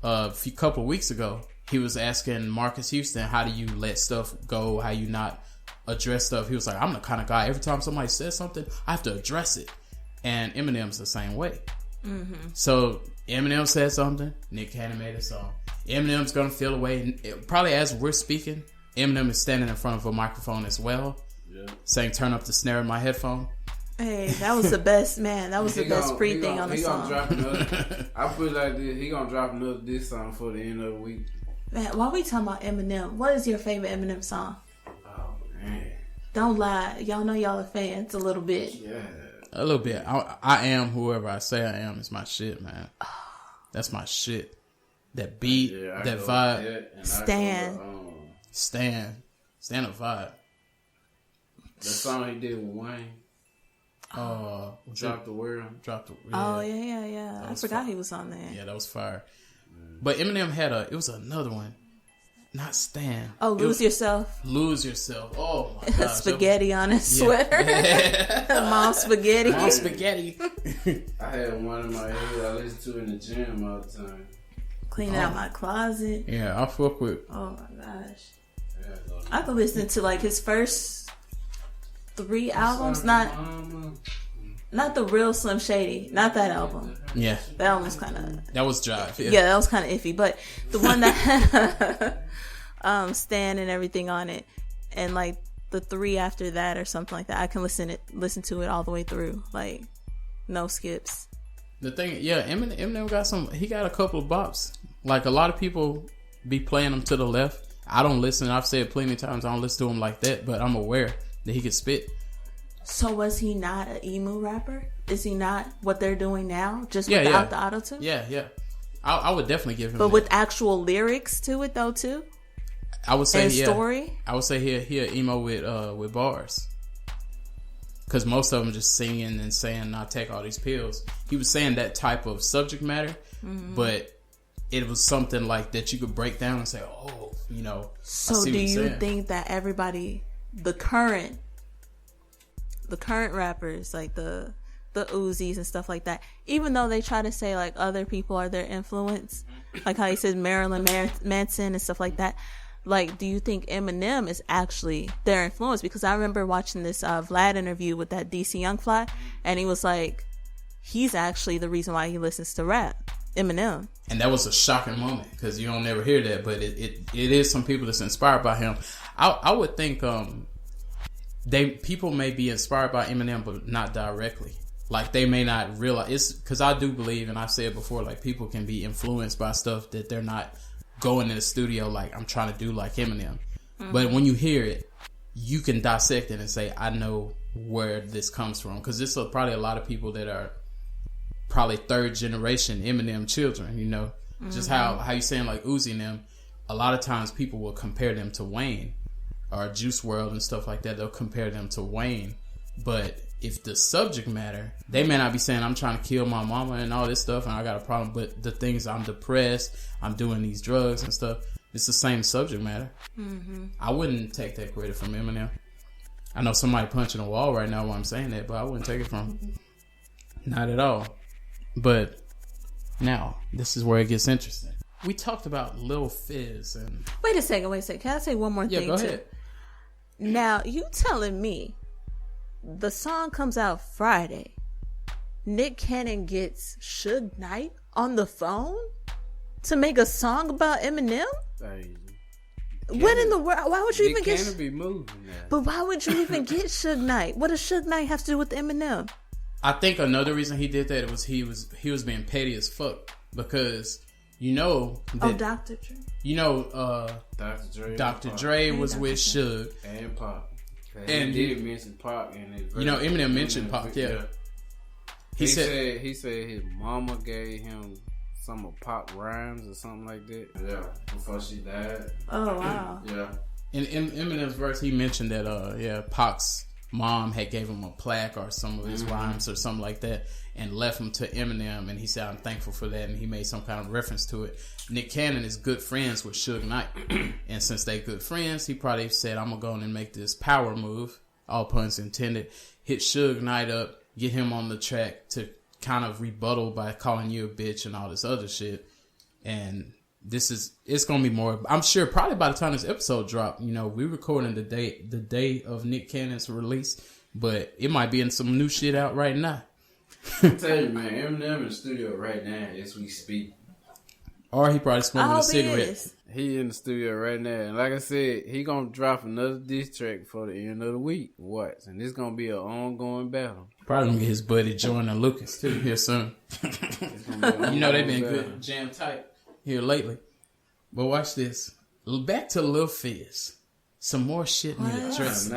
a couple of weeks ago, he was asking Marcus Houston, how do you let stuff go? How you not address stuff? He was like, I'm the kind of guy, every time somebody says something, I have to address it. And Eminem's the same way. So Eminem said something, Nick Cannon made a song. Eminem's gonna feel away. Probably as we're speaking, Eminem is standing in front of a microphone as well, saying turn up the snare in my headphone. Hey, that was the best, man. That was the best pre-thing on the song. I put it like this, he gonna drop another diss song for the end of the week. Man, while we talking about Eminem, what is your favorite Eminem song? Man. Don't lie. Y'all know y'all are fans a little bit. Yeah. A little bit. I am whoever I say I am. It's my shit, man. That's my shit. That beat, that vibe. Stan a vibe. The song he did with Wayne. Drop the World. Oh, yeah. I forgot he was on there. Yeah, that was fire. But Eminem had it was another one. Not Stan. Oh, Lose Yourself. Lose Yourself. Oh my gosh. Spaghetti on his sweater. Mom spaghetti. Mom spaghetti. I had one in my head I listen to in the gym all the time. Clean out my closet. Yeah, I fuck with. Oh my gosh. I could listen to like his first 3 albums. Not the real Slim Shady. Not that album. Yeah. That album was kind of... That was jive. Yeah, that was kind of iffy. But the one that had Stan and everything on it, and like the 3 after that or something like that, I can listen to it all the way through. Like, no skips. The thing, Eminem he got a couple of bops. Like, a lot of people be playing them to the left. I don't listen. I've said plenty of times I don't listen to him like that, but I'm aware that he can spit. So was he not an emu rapper? Is he not what they're doing now? Just without the auto-tune? Yeah. I would definitely give him But with actual lyrics to it though too? I would say and story? I would say he emo with bars. Because most of them just singing and saying, "Nah, take all these pills." He was saying that type of subject matter, but it was something like that you could break down and say, "Oh, So do you think that everybody, the current rappers, like the Uzis and stuff like that, even though they try to say like other people are their influence, like how he says Marilyn Manson and stuff like that, like, do you think Eminem is actually their influence? Because I remember watching this Vlad interview with that DC Young Fly, and he was like, he's actually the reason why he listens to rap. Eminem. And that was a shocking moment because you don't never hear that, but it is some people that's inspired by him. I would think people may be inspired by Eminem, but not directly. Like they may not realize it's because I do believe, and I've said before, like people can be influenced by stuff that they're not going in the studio like I'm trying to do like Eminem. Mm-hmm. But when you hear it, you can dissect it and say, I know where this comes from, because this is probably a lot of people that are probably third generation Eminem children, you know. Mm-hmm. Just how you saying like Uzi and them, a lot of times people will compare them to Wayne or Juice Wrld and stuff like that. They'll compare them to Wayne, but if the subject matter, they may not be saying I'm trying to kill my mama and all this stuff and I got a problem, but the things, I'm depressed, I'm doing these drugs and stuff, it's the same subject matter. Mm-hmm. I wouldn't take that credit from Eminem. I know somebody punching a wall right now while I'm saying that, but I wouldn't take it from him. Not at all. But now, this is where it gets interesting. We talked about Lil Fizz and... Wait a second. Can I say one more thing? Yeah, go ahead. Now, you telling me the song comes out Friday, Nick Cannon gets Suge Knight on the phone to make a song about Eminem? What in the world? Why would you even get... be moving now. But why would you even get Suge Knight? What does Suge Knight have to do with Eminem? I think another reason he did that was he was being petty as fuck because you know that, Dr. Dre. You know Dr. Dre was with Suge and Pac. And he did mention Pac in his verse. You know Eminem mentioned Pac, yeah. He said his mama gave him some of Pac rhymes or something like that. Yeah, before she died. Oh wow. Yeah. In Eminem's verse, he mentioned that Pac's mom had gave him a plaque or some of his rhymes or something like that and left him to Eminem, and he said I'm thankful for that, and he made some kind of reference to it. Nick Cannon is good friends with Suge Knight, and since they good friends, he probably said I'm gonna go in and make this power move, all puns intended, hit Suge Knight up, get him on the track to kind of rebuttal by calling you a bitch and all this other shit. And it's gonna be more, I'm sure probably by the time this episode drop, you know, we're recording the day of Nick Cannon's release, but it might be in some new shit out right now. I tell you, man, Eminem in the studio right now as we speak. Or he probably smoking a cigarette. He in the studio right now, and like I said, he gonna drop another diss track for the end of the week. Watch, and it's gonna be an ongoing battle. Probably gonna get his buddy Jordan Lucas too here soon. You know they've been good, jam tight here lately. But watch this. Back to Lil Fizz. Some more shit need addressing.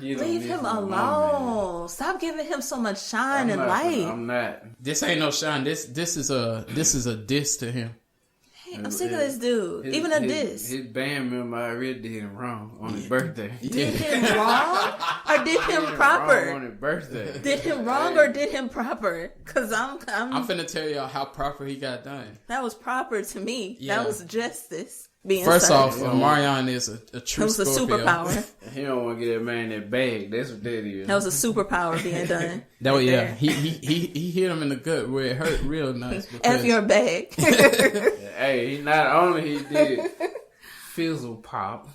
Leave him alone. Stop giving him so much shine and light. I'm not. This ain't no shine. This is a diss to him. I'm sick of this dude. Even a diss. His band member already did him wrong on his birthday. Did him wrong or did him proper? On his birthday. Did him wrong or did him proper? Because I'm finna tell y'all how proper he got done. That was proper to me. Yeah. That was justice. First off, Marion is a true Scorpio. That was a superpower. He don't want to get that man that bag. That's what that is. That was a superpower being done. That was, yeah. He hit him in the gut where it hurt real nice. F your bag. Hey, he not only he did Fizzle pop,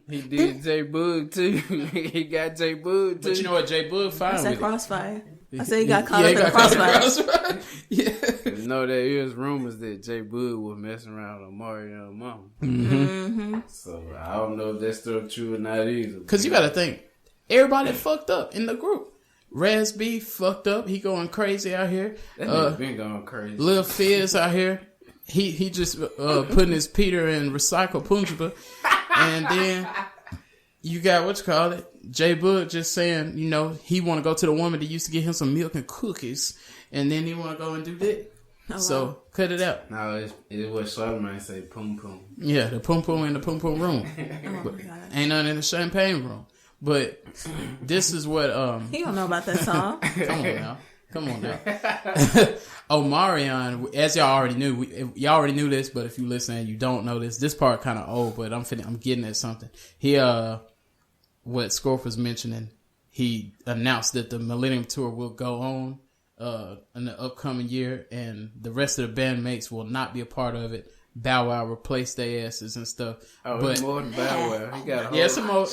he did J Bug too. He got J Bug too. But you know what, J Bug fine with it. Crossfire. I said he got caught up in the crossfire. Yeah. You know, there is rumors that J Bug was messing around with Mario's mom. Mm-hmm. So I don't know if that's still true or not either. Because you got to think, everybody fucked up in the group. Raz B fucked up. He going crazy out here. That nigga been going crazy. Lil Fizz out here. He just putting his Peter in recycle Punjaba. And then you got, what you call it? J Bug just saying, you know, he want to go to the woman that used to get him some milk and cookies. And then he want to go and do that. Oh, so, wow. Cut it out. No, it's what Charlamagne say, pum pum. Yeah, the pum pum in the pum pum room. But ain't nothing in the champagne room. But this is what... He don't know about that song. Come on now. Omarion, as y'all already knew, y'all already knew this, but if you listen and you don't know this part kind of old, but I'm getting at something. He, what Scorp was mentioning, he announced that the Millennium Tour will go on in the upcoming year, and the rest of the bandmates will not be a part of it. Bow Wow replaced their asses and stuff. Oh, but it's more than Bow Wow. He got a whole, yeah, it's some more.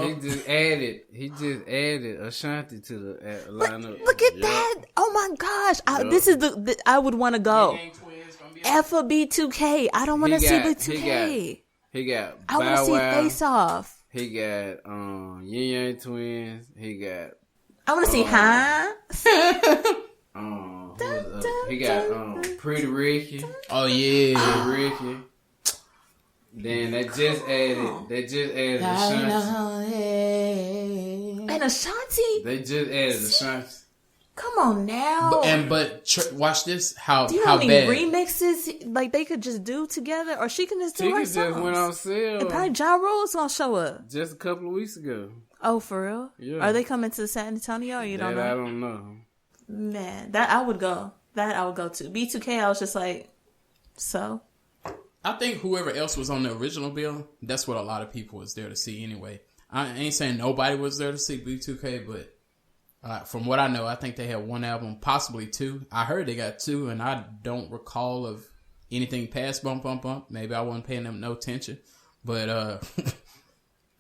He just added Ashanti to the lineup. Look at that! Oh my gosh! This is I would want to go. F a B2K. I don't want to see B2K. He got I want to see Face Off. He got Yin Yang Twins. He got. I want to see he got Pretty Ricky. Oh yeah, Pretty Ricky. Then they just added Ashanti. And Ashanti? They just added Ashanti. Come on now. Watch this. How do you know how many remixes like they could just do together, or she can just do her songs? Just went on sale. And probably Ja Rule's gonna show up just a couple of weeks ago. Oh, for real? Yeah. Are they coming to San Antonio? Or you don't know? I don't know. Man, that I would go. That I would go to. B2K, I was just like, so. I think whoever else was on the original bill, that's what a lot of people was there to see anyway. I ain't saying nobody was there to see B2K, but from what I know, I think they had one album, possibly two. I heard they got two, and I don't recall of anything past Bump Bump Bump. Maybe I wasn't paying them no attention. But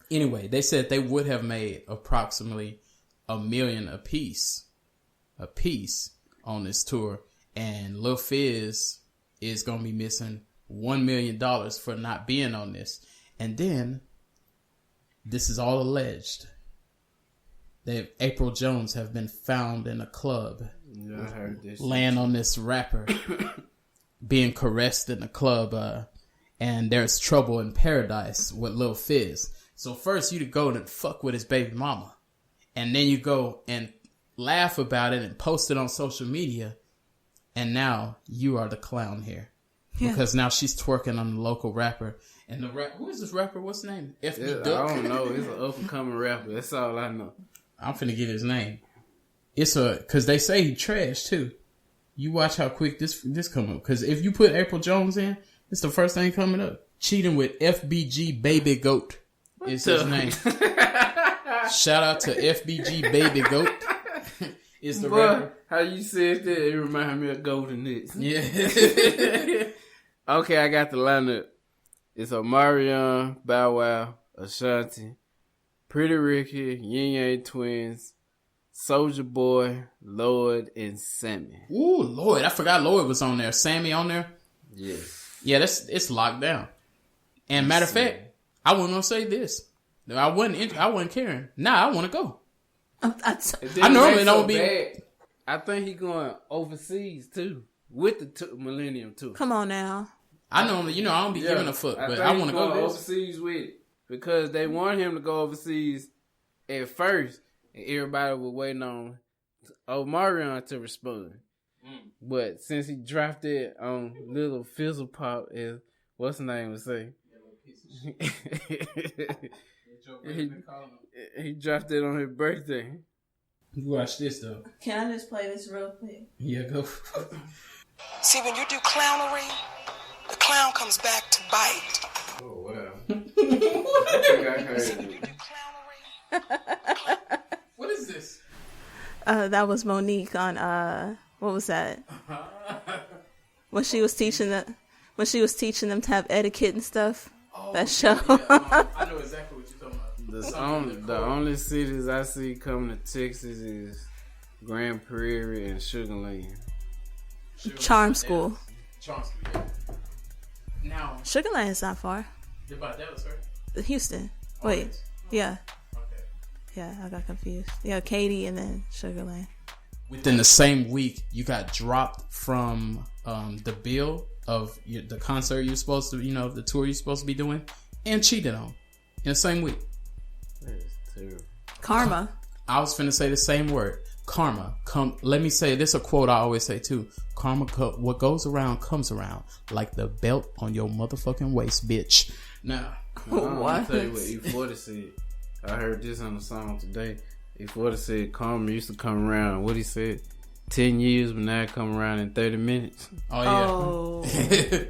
anyway, they said they would have made approximately $1 million a piece on this tour, and Lil Fizz is going to be missing $1 million for not being on this. And then, this is all alleged. April Jones have been found in a club. Yeah, I heard this. Laying on this rapper. Being caressed in a club. And there's trouble in paradise with Lil Fizz. So first you go and fuck with his baby mama. And then you go and laugh about it and post it on social media. And now you are the clown here. Yeah. Because now she's twerking on the local rapper. And who is this rapper? What's his name? FB Duck? I don't know. He's an up and coming rapper. That's all I know. I'm finna get his name. Cause they say he trash too. You watch how quick this come up. Cause if you put April Jones in, it's the first thing coming up. Cheating with FBG Baby Goat is his name. Shout out to FBG Baby Goat. Is the rapper. How you said that? It reminded me of Golden Nits. Yeah. Okay, I got the lineup. It's Omarion, Bow Wow, Ashanti, Pretty Ricky, Yin Yang Twins, Soulja Boy, Lloyd, and Sammy. Ooh, Lloyd. I forgot Lloyd was on there. Sammy on there? Yes. Yeah, it's locked down. And matter of fact, I wasn't going to say this. I wasn't caring. Nah, I want to go. I normally don't be. Bad. I think he going overseas too. With the Millennium too. Come on now. I normally, I don't be giving a fuck, but I want to go overseas with it because they want him to go overseas at first, and everybody was waiting on Omarion to respond. But since he dropped it on little Fizzle Pop, is what's his name was saying? He dropped it on his birthday. You watch this though. Can I just play this real quick? Yeah, go. See, when you do clownery, the clown comes back to bite. Oh, wow. I think I heard it. What is this? That was Monique on, what was that? When she was teaching them to have etiquette and stuff. Oh, that show. Yeah, I know exactly what you're talking about. The only cities I see coming to Texas is Grand Prairie and Sugar Land. Charm School. Charm School, yeah. Now, Sugar Land is not far. They're by Dallas, right? Houston. Wait. Yeah. Okay. Yeah, I got confused. Yeah, Katy and then Sugar Land. Within the same week, you got dropped from the bill of the concert you're supposed to, the tour you're supposed to be doing, and cheated on in the same week. That is terrible. Karma. I was finna say the same word. Karma. Let me say this, a quote I always say too. Karma, what goes around comes around, like the belt on your motherfucking waist, bitch. Now, what? I'll tell you what E40 said. I heard this on the song today. E40 said karma used to come around. What he said? 10 years, but now it come around in 30 minutes. Oh, yeah. Oh,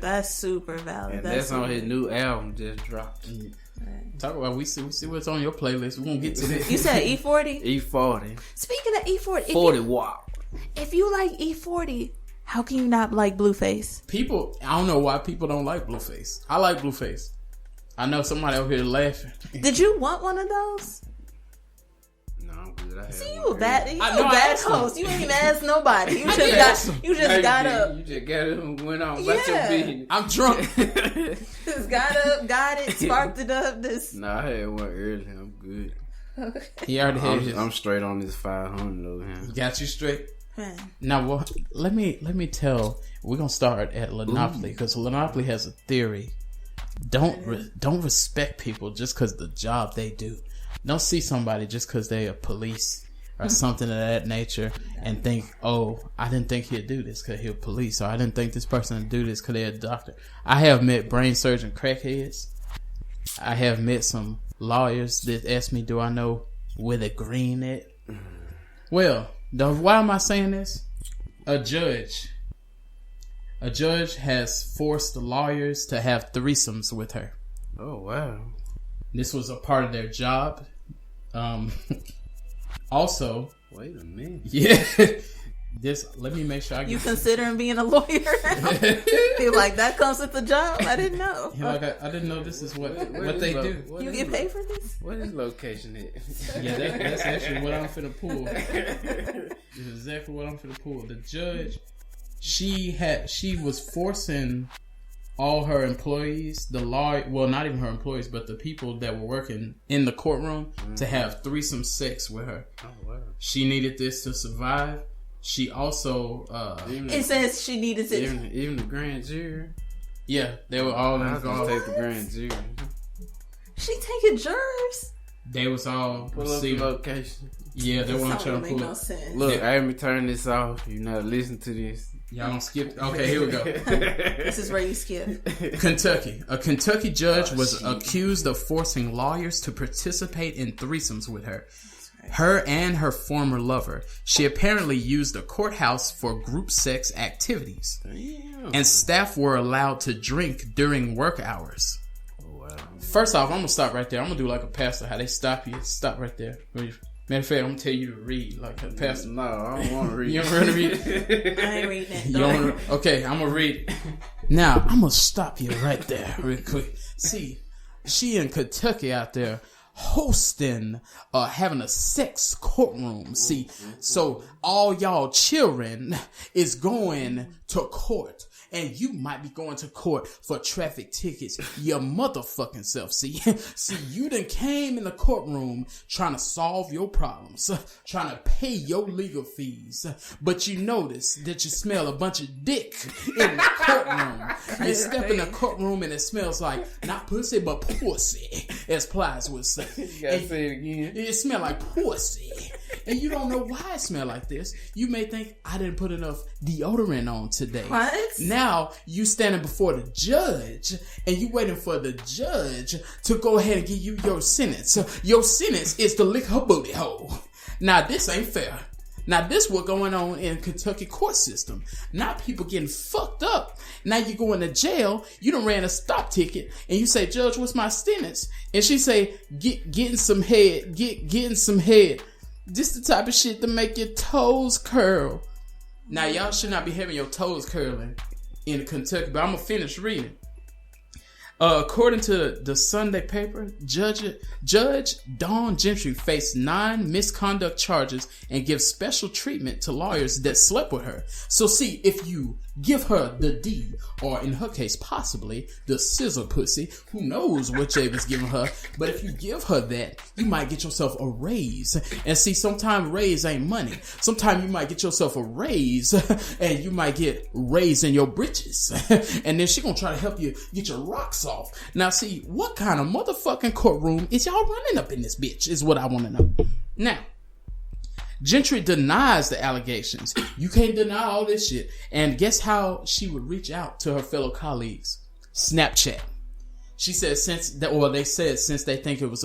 that's super valid. And that's on his new album just dropped. Right. Talk about we see what's on your playlist. We won't get to that. You said E40? E40. Speaking of E40, 40 watt. If you like E40, how can you not like Blueface? People, I don't know why people don't like Blueface. I like Blueface. I know somebody over here laughing. Did you want one of those? No, I'm good. See, you a bad host. You ain't even asked nobody. You just got up. You just got up and went on about your business. I'm drunk. Just got up, got it, sparked it up. Nah, I had one early. I'm good. Okay. He already had his. I'm straight on this 500 though. Man. Got you straight. Man. Now, well, let me tell. We're gonna start at Lynneopoly because Lynneopoly has a theory. Don't respect people just because the job they do. Don't see somebody just because they're a police or something of that nature and think, oh, I didn't think he'd do this because he's police, or I didn't think this person would do this because they're a doctor. I have met brain surgeon crackheads. I have met some lawyers that ask me, do I know where the green at? Well, why am I saying this? A judge has forced the lawyers to have threesomes with her. Oh, wow. This was a part of their job. Also, wait a minute. Yeah. Let me make sure I get you considering being a lawyer? You're like, that comes with the job? I didn't know. I didn't know this is what they do. You get paid for this? What is location at? Yeah, that's actually what I'm finna pull. It's exactly what I'm finna pull. The judge, she was forcing all her employees, not even her employees, but the people that were working in the courtroom to have threesome sex with her. Oh, wow. She needed this to survive. She also it says she needed it. Even the grand jury. Yeah, they were all involved. Take the grand jury. She taking jurors. They was all pull up the location. Yeah, they weren't trying to pull no up. Sense. Look, I let me turn this off. You not listen to this. Y'all don't skip. Okay, here we go. This is where you skip. Kentucky. A Kentucky judge was accused of forcing lawyers to participate in threesomes with her. Her and her former lover. She apparently used the courthouse for group sex activities. Damn. And staff were allowed to drink during work hours. Oh, wow. First off, I'm going to stop right there. I'm going to do like a pastor, how they stop you. Stop right there. Matter of fact, I'm going to tell you to read like a pastor. No, I don't want to read. You don't want to read it? I ain't reading it. You don't wanna, okay, I'm going to read it. Now, I'm going to stop you right there real quick. See, she in Kentucky out there hosting, having a sex courtroom. See, so all y'all children is going to court. And you might be going to court for traffic tickets. Your motherfucking self. See, you done came in the courtroom trying to solve your problems, trying to pay your legal fees. But you notice that you smell a bunch of dick in the courtroom. You step in the courtroom and it smells like not pussy, but pussy, as Plies would say. You gotta say it again. It smell like pussy. And you don't know why it smell like this. You may think, I didn't put enough deodorant on today. What? Now you standing before the judge and you waiting for the judge to go ahead and give you your sentence. Your sentence is to lick her booty hole. Now this ain't fair. Now this what's going on in Kentucky court system. Now people getting fucked up. Now you going to jail. You done ran a stop ticket and you say, Judge, what's my sentence? And she say, getting some head. Getting some head. This the type of shit to make your toes curl. Now y'all should not be having your toes curling in Kentucky, but I'm gonna finish reading. According to the Sunday paper, Judge Dawn Gentry faced 9 misconduct charges and gives special treatment to lawyers that slept with her. So see, if you give her the D, or in her case, possibly the scissor pussy, who knows what Javen's giving her, but if you give her that, you might get yourself a raise. And see, sometimes raise ain't money. Sometimes you might get yourself a raise, and you might get raise in your britches. And then she gonna try to help you get your rocks off. Now see, what kind of motherfucking courtroom is y'all running up in this bitch, is what I want to know. Now, Gentry denies the allegations. You can't deny all this shit. And guess how she would reach out to her fellow colleagues? Snapchat. She said since they think it was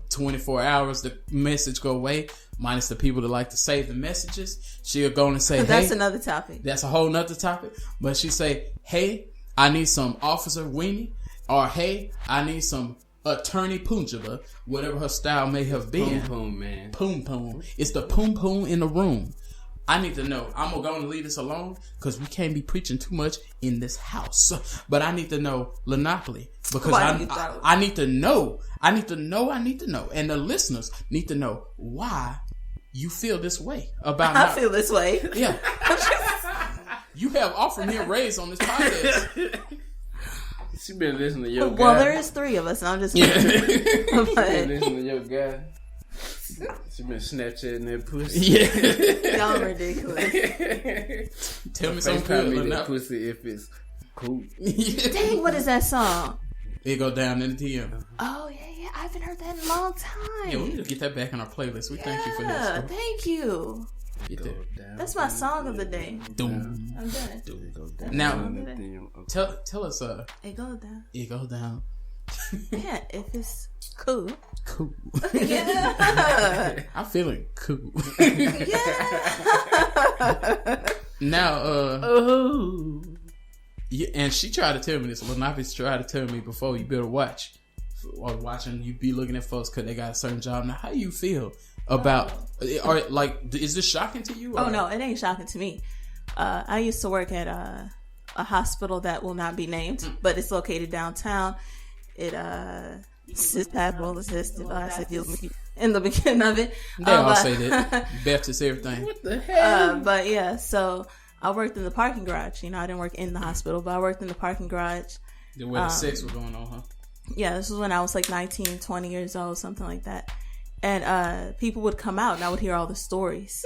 24 hours, the message go away, minus the people that like to save the messages. She'll go and say, that's another topic. That's a whole nother topic. But she say, hey, I need some Officer Weenie, or hey, I need some Attorney Punjaba, whatever her style may have been. Poom poom, man. Poom poom. It's the poom poom in the room. I need to know. I'm going to go and leave this alone because we can't be preaching too much in this house. But I need to know Lynneopoly because I need to know. I need to know. And the listeners need to know why you feel this way about. I feel this way. Yeah. You have offered me a raise on this podcast. She been listening to your guy. Well, there is 3 of us. And I'm just kidding. She been listening to your guy. She been Snapchatting that pussy. Yeah. Y'all ridiculous. Tell me something good or not. Pussy if it's cool. Dang, what is that song? It go down in the DM. Oh, yeah. I haven't heard that in a long time. Yeah, we need to get that back in our playlist. We thank you for this. Thank you. That's my song of the day. Doom. I'm done. Now, tell us. It goes down. It goes down. Yeah, if it's cool. Cool. Yeah. I'm feeling cool. Yeah. Now, yeah, and she tried to tell me this. Lynneopoly tried to tell me before, you better watch. Or watching, you be looking at folks because they got a certain job. Now, how you feel about, or like, is this shocking to you? Or? Oh, no, it ain't shocking to me. I used to work at a hospital that will not be named, but it's located downtown. It, CISPAP assisted in the beginning of it. They all say that. Baptist everything. What the hell? But yeah, so I worked in the parking garage. You know, I didn't work in the hospital, but I worked in the parking garage. Where the sex was going on, huh? Yeah, this was when I was like 19, 20 years old, something like that. And people would come out and I would hear all the stories.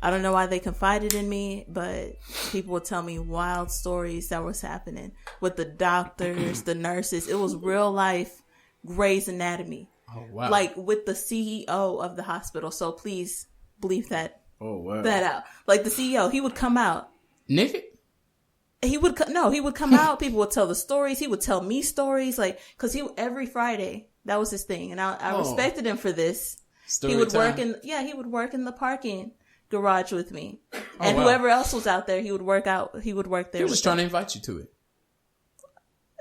I don't know why they confided in me, but people would tell me wild stories that was happening with the doctors, the nurses. It was real life Grey's Anatomy. Oh, wow. Like with the CEO of the hospital. So please bleep that, wow. that out. Like the CEO, he would come out. Naked? He would come out. People would tell the stories. He would tell me stories, like, cause every Friday, that was his thing. And I respected him for this. He would work in the parking garage with me. And whoever else was out there, he would work there. He was just trying to invite you to it.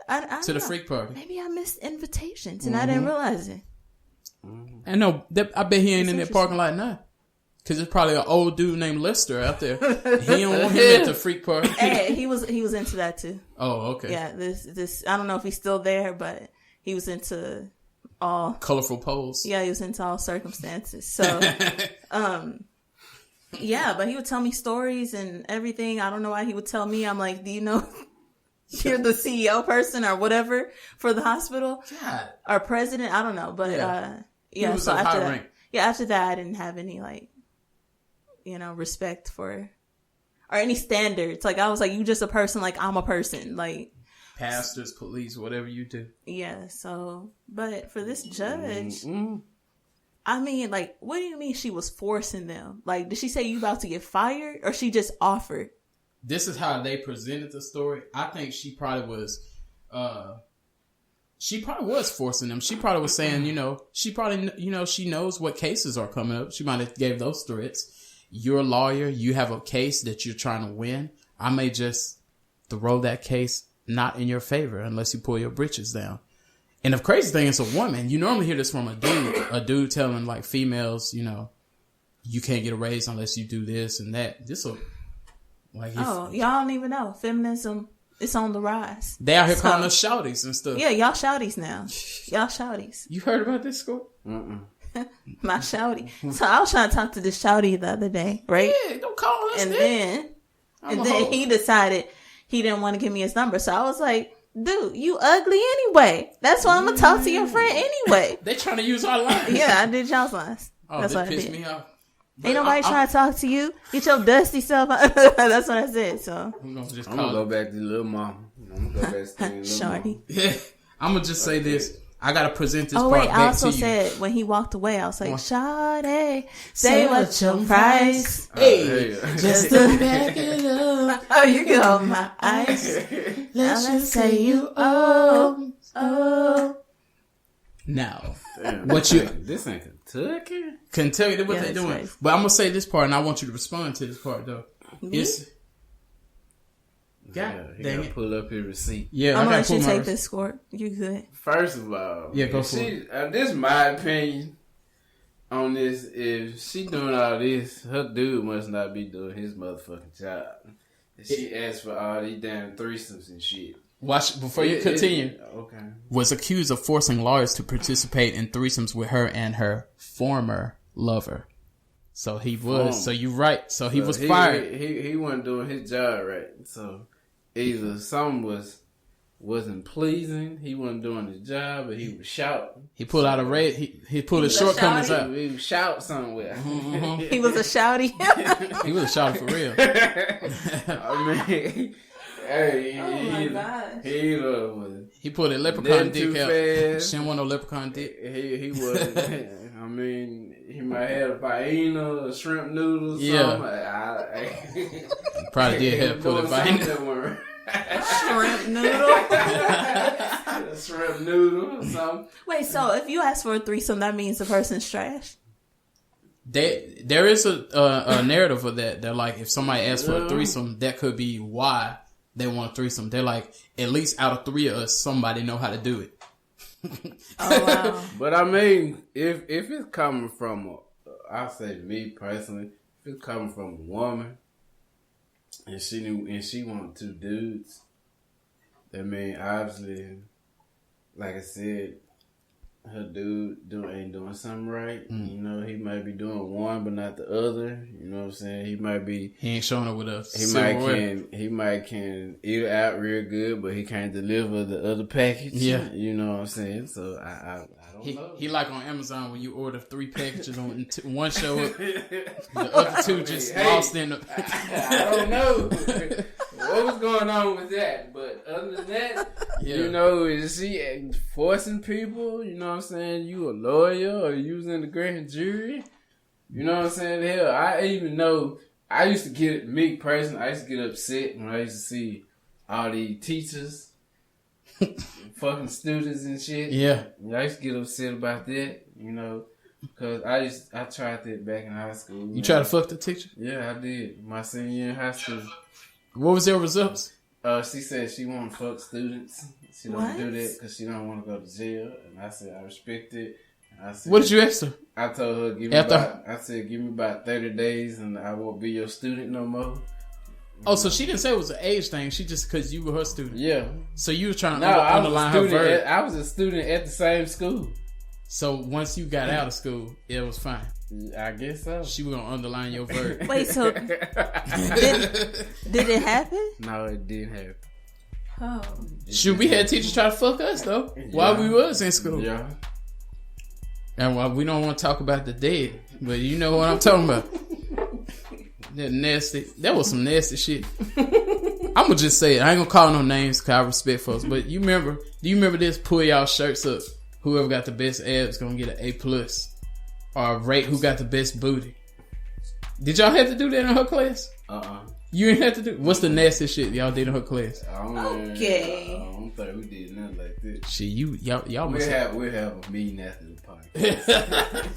I to the freak party. Maybe I missed invitations and I didn't realize it. I know. I bet he ain't in that parking lot now. Cause it's probably an old dude named Lester out there. He don't want him at the freak party. Hey, he was into that too. Oh, okay. Yeah, this I don't know if he's still there, but he was into all colorful poles. Yeah, he was into all circumstances. So, yeah, but he would tell me stories and everything. I don't know why he would tell me. I'm like, do you know you're the CEO person or whatever for the hospital? God. Or president? I don't know, but yeah. So after that, I didn't have any respect for, or any standards. Like, I was like, you just a person, like, I'm a person. Like, pastors, police, whatever you do. Yeah, so, but for this judge, I mean, like, what do you mean she was forcing them? Like, did she say you about to get fired, or she just offered? This is how they presented the story. I think she probably was forcing them. She probably was saying, she knows what cases are coming up. She might have gave those threats. You're a lawyer. You have a case that you're trying to win. I may just throw that case not in your favor unless you pull your britches down. And the crazy thing is, a woman, you normally hear this from a dude telling like females, you can't get a raise unless you do this and that. Y'all don't even know. Feminism, it's on the rise. They out here calling us shouties and stuff. Yeah, y'all shouties now. Y'all shouties. You heard about this, Scorp? My shoutie. So I was trying to talk to this shoutie the other day, right? Yeah, don't call us. And then he decided he didn't want to give me his number. So I was like, dude, you ugly anyway. That's why I'm gonna talk to your friend anyway. They trying to use our lines. Yeah, I did y'all's lines. Oh, that's what pissed me off. Ain't nobody trying to talk to you. Get your dusty self out. That's what I said. So I'm gonna go back to Lil Mama. I'm gonna go back to Lil Shorty. Yeah, I'm gonna just say this. I gotta present this part back to you. I also said when he walked away, I was like, Shawty, say what's your price? Hey, just to back it up. Oh, you can hold my eyes. Let's say you oh. Now, damn, what you? This ain't Kentucky. Kentucky, what they doing? Right. But I'm gonna say this part, and I want you to respond to this part though. It's. God, dang it. Pull up his receipt. Yeah, I'm gonna let you take this, Scorp. You good? First of all, yeah, go for it. This is my opinion on this. If she doing all this, her dude must not be doing his motherfucking job. She asked for all these damn threesomes and shit. Watch before you continue. Okay. Was accused of forcing lawyers to participate in threesomes with her and her former lover. So he was. So you right. So he was fired. He wasn't doing his job right. So either something wasn't pleasing. He wasn't doing his job, but he was shouting. He pulled out a red. He pulled his shortcomings out. He was shout somewhere. Mm-hmm. He was a shouty. He was a shouty for real. I mean, hey, my gosh. He pulled a leprechaun dick out. She didn't want no leprechaun dick. He was. I mean, he might have a faina, a shrimp noodle, something. Probably did have to pull it faina. Shrimp noodle. Shrimp noodle or something. Wait, so if you ask for a threesome, that means the person's trash? There is a narrative of that. They're like, if somebody asks for a threesome, that could be why they want a threesome. They're like, at least out of 3 of us, somebody know how to do it. Oh, wow. But I mean, if it's coming from, I say me personally, if it's coming from a woman, and she wanted 2 dudes, that mean obviously, like I said, her dude ain't doing something right. You know, he might be doing one but not the other. You know what I'm saying? He ain't showing up with us. He might can eat it out real good, but he can't deliver the other package. Yeah. You know what I'm saying? So I don't know. He like on Amazon when you order 3 packages on one show up, the other 2 just lost in the I don't know what was going on with that, but other than that, you know, is she forcing people? You know what I'm saying? You a lawyer or you was in the grand jury? You know what I'm saying? Hell, I even know, I used to get, me personally, I used to get upset when I used to see all these teachers fucking students and shit. Yeah. I used to get upset about that, you know, because I tried that back in high school. You tried to fuck the teacher? Yeah, I did. My senior year in high school. What was their results? She said she won't fuck students. She don't do that because she don't want to go to jail. And I said, I respect it. I said, what did you ask her? I told her, give me about 30 days and I won't be your student no more. Oh, so she didn't say it was an age thing. She just, because you were her student. Yeah. So you were trying to underline her verdict. I was a student at the same school. So once you got out of school, it was fine. I guess so. She was going to underline your verdict. Wait, so did it happen? No, it didn't happen. Oh. Shoot, we had teachers try to fuck us, though, while we was in school. Yeah. And while we don't want to talk about the dead, but you know what I'm talking about. That was some nasty shit. I'm gonna just say it. I ain't gonna call no names because I respect folks. But do you remember this? Pull y'all shirts up. Whoever got the best abs gonna get an A+. Or rate who got the best booty. Did y'all have to do that in her class? You ain't have to do. What's the nasty shit y'all did in her class? Okay. I don't think we did nothing like that. Shit, y'all we'll have a meeting after the podcast.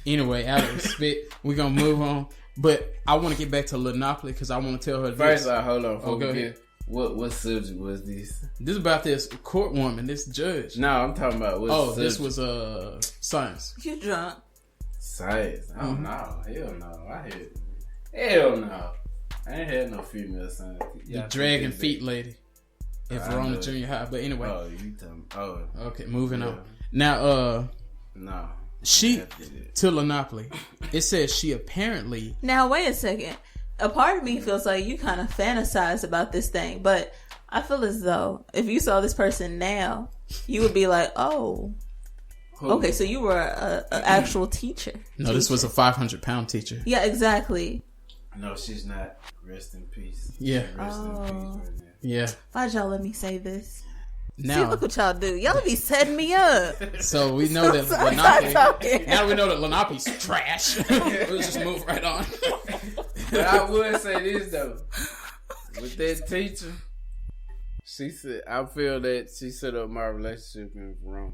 Anyway, out of respect, we're gonna move on. But I want to get back to Lynneopoly because I want to tell her this. First, hold on. Go ahead. What subject was this? This is about this court woman, this judge. No, I'm talking about what subject? This was science. You drunk? Science? I don't know. Hell no. Hell no. I ain't had no female science. The dragging feet lady. If we're on the junior high. But anyway. Oh, you talking? Oh. Okay, moving on. Now, no. She, to Lynneopoly, it says she apparently... Now, wait a second. A part of me feels like you kind of fantasize about this thing, but I feel as though if you saw this person now, you would be like, oh... Okay, so you were an actual teacher. No, this was a 500-pound teacher. Yeah, exactly. No, she's not. Rest in peace. Yeah. Rest in peace right now. Yeah. Why'd y'all let me say this? Now, see, look what y'all do. Y'all be setting me up. So we know that Lynneopoly. Now we know that Lynneopoly's trash. We'll just move right on. But I would say this though, with that teacher, she said I feel that she set up my relationship in wrong.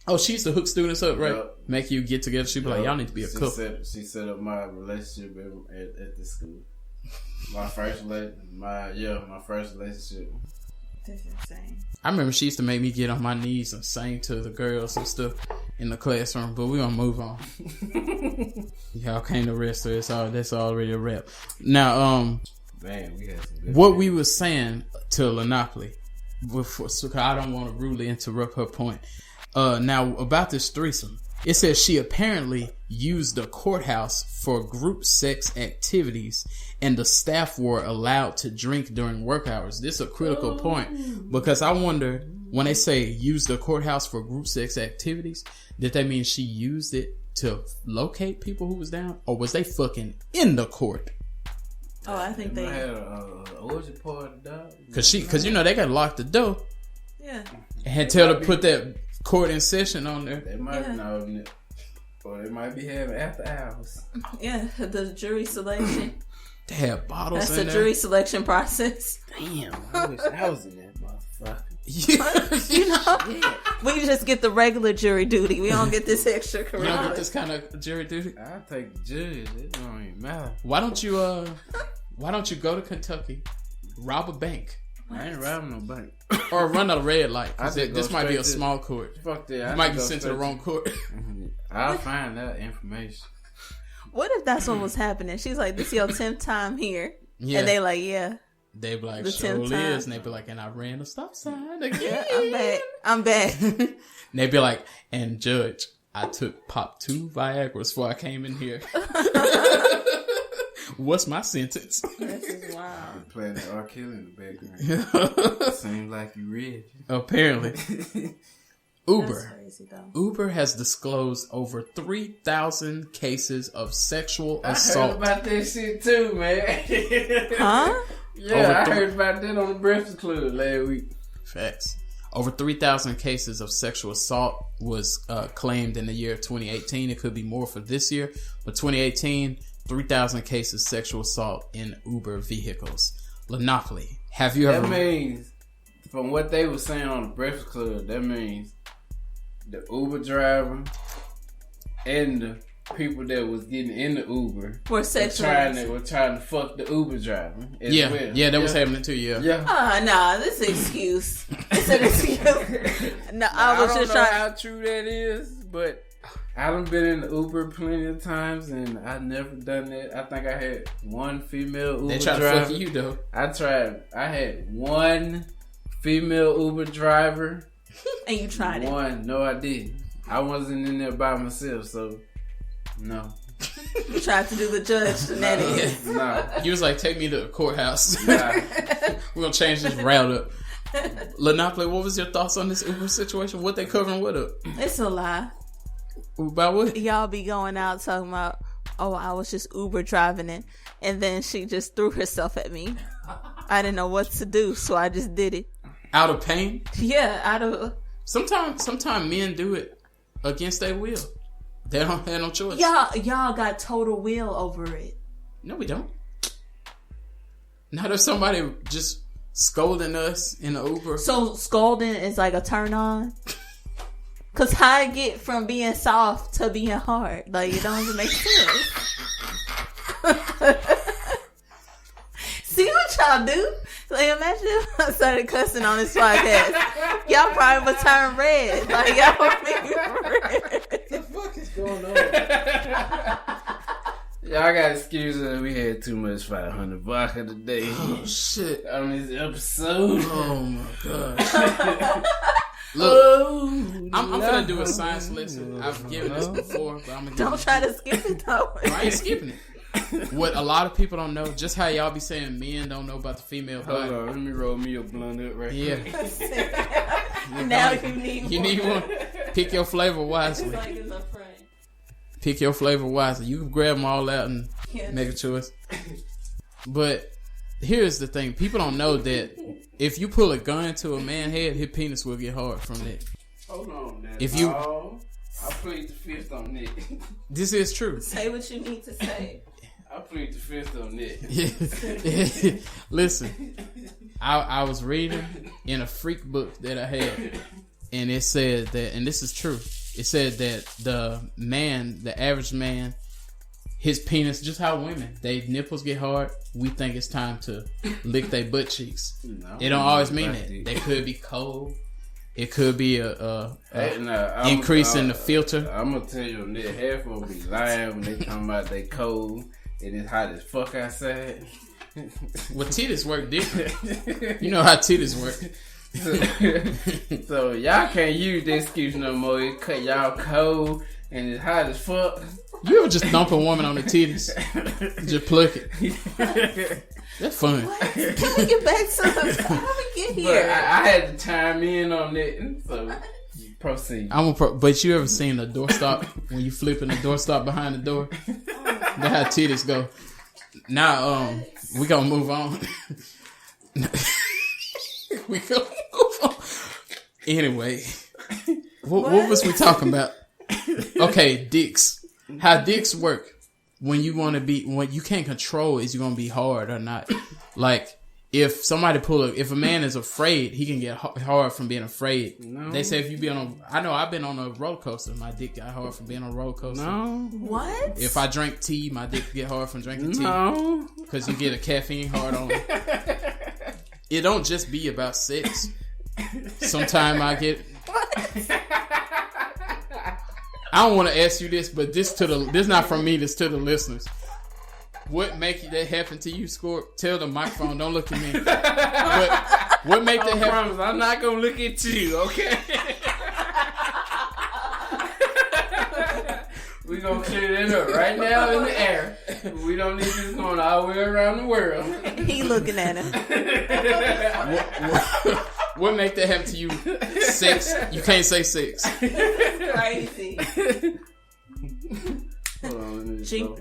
Oh, she used to hook students up, right? Yep. Make you get together. She'd be like, y'all need to be a couple. She set up my relationship at the school. My first relationship. That's insane. I remember she used to make me get on my knees and sing to the girls and stuff in the classroom, but we're gonna move on. Y'all can't arrest her. That's already a wrap. Now, man, we had some good what we were saying to Lynneopoly, before, so I don't want to rudely interrupt her point. Now about this threesome, It says she apparently used the courthouse for group sex activities and the staff were allowed to drink during work hours. This is a critical point because I wonder, when they say use the courthouse for group sex activities, did that mean she used it to locate people who was down, or was they fucking in the court? Oh, I think they had an orgy party, dog. Cause you know they got to lock the door. Yeah. And had tell her to put that court in session on there. They might know, or they might be having after hours. Yeah, the jury selection. They have bottles. That's in the there. jury selection process. Damn, I wish I was in that motherfucker. You know, we just get the regular jury duty. We don't get this extra You don't get this kind of jury duty. I take the jury. It don't even matter. Why don't you go to Kentucky, rob a bank? I ain't robbing no bank. Or run a red light. This might be a small court. Fuck that. You might get sent to the wrong court. I'll find that information. What if that's what was happening? She's like, this is your 10th time here. Yeah. And they like, yeah. They be like, sure is. And they be like, and I ran a stop sign again. Yeah, I'm back. And they be like, and judge, I popped 2 Viagra's before I came in here. What's my sentence? This is wild. Playing the R. Kelly in the background. Seems like you read. Apparently. Uber. Crazy, Uber has disclosed over 3,000 cases of sexual assault. I heard about this shit too, man. Huh? Yeah, I heard about that on the Breakfast Club last week. Facts. Over 3,000 cases of sexual assault was claimed in the year 2018. It could be more for this year, but 2018, 3,000 cases of sexual assault in Uber vehicles. Lynneopoly, have you ever? That means, from what they were saying on the Breakfast Club, that means the Uber driver and the people that was getting in the Uber were trying to fuck the Uber driver. Yeah, well. Yeah, that was happening too. Yeah. No, this is an excuse. It's an excuse. No, I was just trying. How true that is, but I done been in the Uber plenty of times, and I never done that. I think I had one female Uber driver. They tried to fuck you though. I had one female Uber driver. And you tried it? One. No, I didn't. I wasn't in there by myself, so no. You tried to do the judge shenanigans. No. You was like, take me to the courthouse. Nah. We're going to change this route up. Lynneopoly, what was your thoughts on this Uber situation? What they covering with it? It's a lie. About what? Y'all be going out talking about, oh, I was just Uber driving it. And then she just threw herself at me. I didn't know what to do, so I just did it. Out of pain? Yeah, out of... Sometimes men do it against their will. They don't have no choice. Y'all got total will over it. No, we don't. Not if somebody just scolding us in the Uber. So scolding is like a turn on? Because how I get from being soft to being hard? Like, it don't even make sense. See what y'all do? Like, imagine if I started cussing on this podcast. Y'all probably would turn red. Like, y'all would make me red. What the fuck is going on? Y'all got excuses. We had too much 500 vodka today. Oh, shit. On this episode. Oh, my God. Look, I'm gonna do a science lesson. I've given this before, but I'm gonna don't try to skip it, though. I ain't skipping it. What a lot of people don't know, just how y'all be saying men don't know about the female body. Hold on, let me roll me a blunt up right here. Now you need one. You need one. Pick your flavor wisely. It's like it's a friend. Pick your flavor wisely. You can grab them all out and make a choice. But here's the thing. People don't know that if you pull a gun to a man's head, his penis will get hard from that. Hold on, man. If you... I plead the fifth on that. This is true. Say what you need to say. I plead the fifth on that. Listen, I was reading in a freak book that I had, and it said that, and this is true, it said that the average man, his penis, just how women, they nipples get hard, we think it's time to lick their butt cheeks. No, it don't always mean that. They could be cold. It could be a increase in the filter. I'm gonna tell you, that half of them be lying when they talking about they cold. It is hot as fuck outside. Well, titties work different. You know how titties work. So y'all can't use the excuse no more. It cut y'all cold. and it's hot as fuck. You ever just dump a woman on the titties? Just pluck it. That's fun. What? Can we get back to the... How we get here? But I had to chime in on that, so you proceed. But you ever seen the doorstop when you flipping the doorstop behind the door? That's how titties go. Now, we gonna move on. We gonna move on. Anyway, what was we talking about? Okay, dicks. How dicks work. When you want to be, when you can't control is you gonna be hard or not. Like, if somebody if a man is afraid, he can get hard from being afraid. No. They say if you be I know I've been on a roller coaster, my dick got hard from being on a roller coaster. No. What? If I drink tea, my dick get hard from drinking tea. No. Because you get a caffeine hard on it. It don't just be about sex. Sometime I get... I don't want to ask you this, but this not from me, this to the listeners. What make that happen to you, Scorp? Tell the microphone, don't look at me. What make that happen? Promise, I'm not gonna look at you, okay? We gonna clear that up right now in the air. We don't need this going all the way around the world. He looking at him. What make that happen to you? Sex? You can't say sex. Crazy.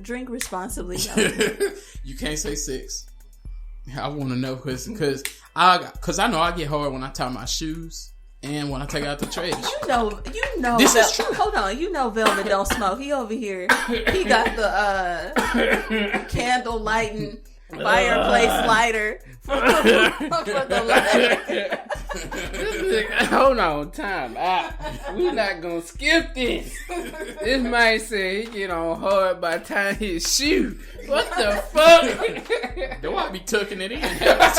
Drink responsibly. You can't say sex. I want to know because I know I get hard when I tie my shoes and when I take out the trash. You know. This is true. Hold on, you know Velvet don't smoke. He over here. He got the candle lighting fireplace lighter for the lighter. Hold on, time out. We're not gonna skip this. This man said he get on hard by tying his shoe. What the fuck? Don't I be tucking it in? What?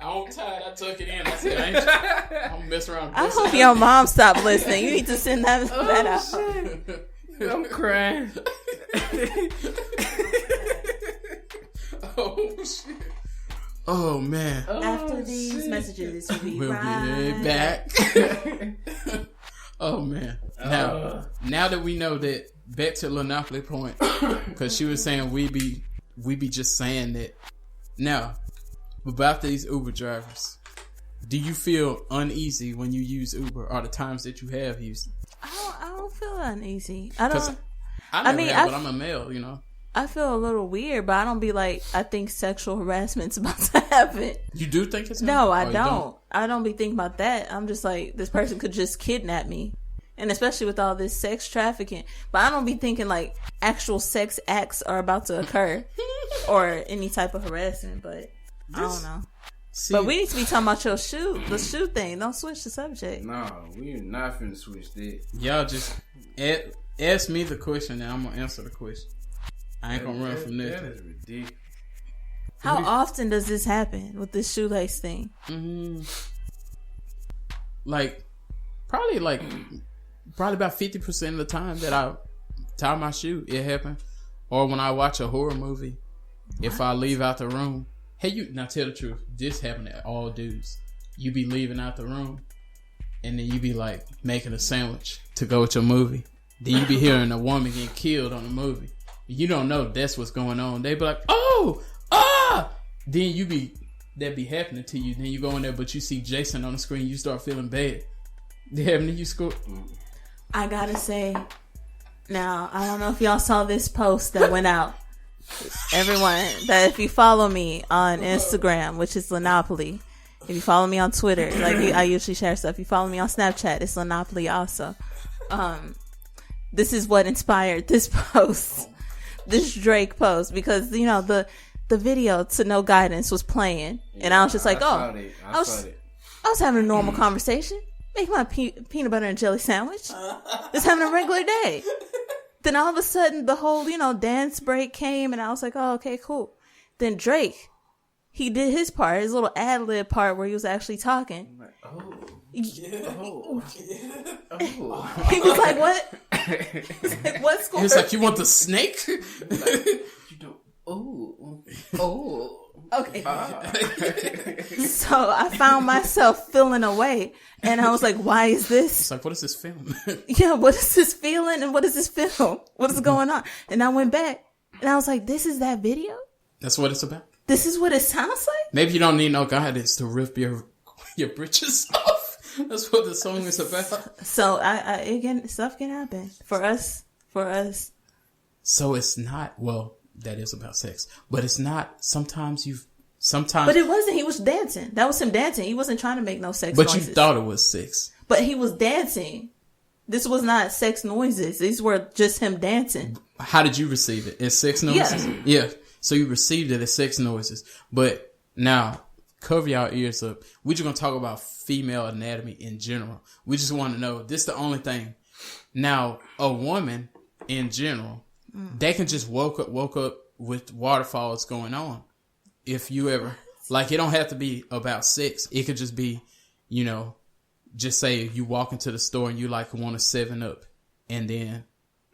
I don't tie it, I tuck it in. I said, I'm gonna mess around. I hope your mom stopped listening. You need to send that out. Shit. I'm crying. Oh shit. Oh man. After these messages, we'll be right back. Oh man. Now that we know that, back to Lynneopoly point, because she was saying we be just saying that. Now, about these Uber drivers, do you feel uneasy when you use Uber, or the times that you have used it? I don't feel uneasy. I don't. I mean, but I'm a male, you know. I feel a little weird, but I don't be like, I think sexual harassment's about to happen. You do think it's happening? No, I don't. I don't be thinking about that. I'm just like, this person could just kidnap me. And especially with all this sex trafficking. But I don't be thinking like actual sex acts are about to occur or any type of harassment, but I don't know. See, but we need to be talking about the shoe thing. Don't switch the subject. No, we're not finna switch that. Y'all just ask me the question and I'm gonna answer the question. I ain't gonna run from this. That is ridiculous. How often does this happen with this shoelace thing? Like, probably about 50% of the time that I tie my shoe, it happened. Or when I watch a horror movie, if I leave out the room. Hey, now tell the truth. This happened to all dudes. You be leaving out the room, and then you be like making a sandwich to go with your movie. Then you be hearing a woman get killed on the movie. You don't know that's what's going on. They be like, then that be happening to you. Then you go in there, but you see Jason on the screen. You start feeling bad. They happened to you, Scorp? I gotta say, now I don't know if y'all saw this post that went out. Everyone, that if you follow me on Instagram, which is Lynneopoly, if you follow me on Twitter, like I usually share stuff. If you follow me on Snapchat, it's Lynneopoly also. This is what inspired this post. This Drake post, because the video to No Guidance was playing, and I was just like, I was having a normal conversation, making my peanut butter and jelly sandwich, just having a regular day. Then all of a sudden, the whole dance break came, and I was like, oh, okay, cool. Then Drake, he did his part, his little ad lib part where he was actually talking. He was like, what? He's like, what's going on? He was like, you want the snake? Okay. So I found myself feeling away, and I was like, "Why is this?" It's like, what is this film? Yeah, what is this feeling, and what is this film? What is going on? And I went back, and I was like, "This is that video? That's what it's about. This is what it sounds like." Maybe you don't need no guidance to rip your britches off. That's what the song is about. So again, stuff can happen for us. So it's not, well, that is about sex, but it's not. Sometimes. But it wasn't. He was dancing. That was him dancing. He wasn't trying to make no sex noises. But you thought it was sex. But he was dancing. This was not sex noises. These were just him dancing. How did you receive it? As sex noises? Yeah. So you received it as sex noises. But now, cover your ears up. We're just going to talk about female anatomy in general. We just want to know, this is the only thing. Now, a woman in general, they can just woke up with waterfalls going on. If you ever, like, it don't have to be about sex. It could just be, you know, just say you walk into the store and you like want a 7-Up, and then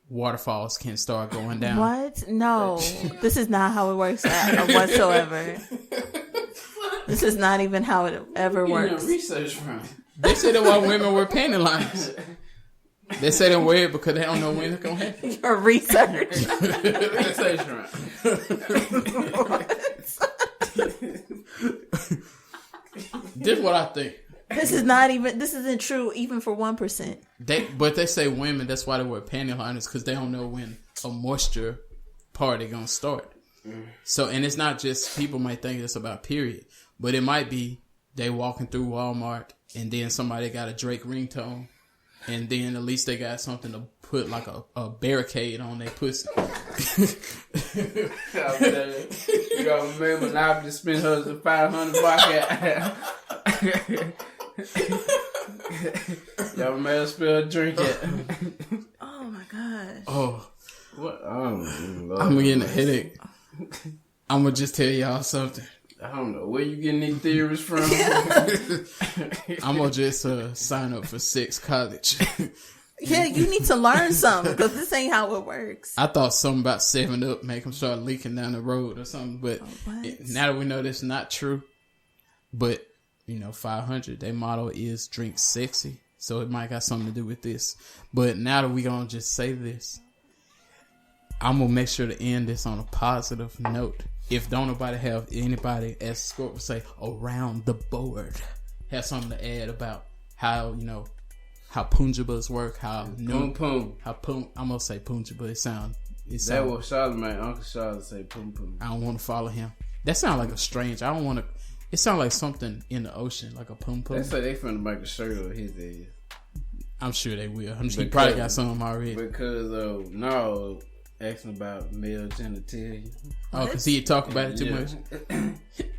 waterfalls can start going down. What? No, this is not how it works whatsoever. This is not even how it ever works. Research from. They say that why women wear panty liners. They say they wear it because they don't know when it's gonna happen. Your research. Research from. This is what I think. This isn't true even for 1%. But they say women, that's why they wear panty liners, because they don't know when a moisture party gonna start. So, and it's not just, people might think it's about period, but it might be they walking through Walmart and then somebody got a Drake ringtone, and then at least they got something to put like a barricade on their pussy. You got a man Monopoly spent her $500 Y'all may spill a drink at. Oh my gosh. Oh. What? I'm getting a headache. I'm gonna just tell y'all something. I don't know where you getting these theories from. I'm gonna just sign up for sex college. Yeah, you need to learn something, because this ain't how it works. I thought something about 7-Up make them start leaking down the road or something, but now that we know that's not true, but you know, 500, their motto is drink sexy, so it might got something to do with this. But now that we gonna just say this, I'm gonna make sure to end this on a positive note. If don't nobody have anybody, as Scorp would say, around the board, have something to add about how, you know, how punjabas work, I'm gonna say punjaba. It sound that was Charlamagne, Uncle Charlotte say pum pum. I don't want to follow him. That sound like a strange. I don't want to. It sound like something in the ocean, like a pum pum. They say they finna make a shirt of his ass. I'm sure they will. He probably got some already. Because asking about male genitalia. Oh, because he talk about it too much.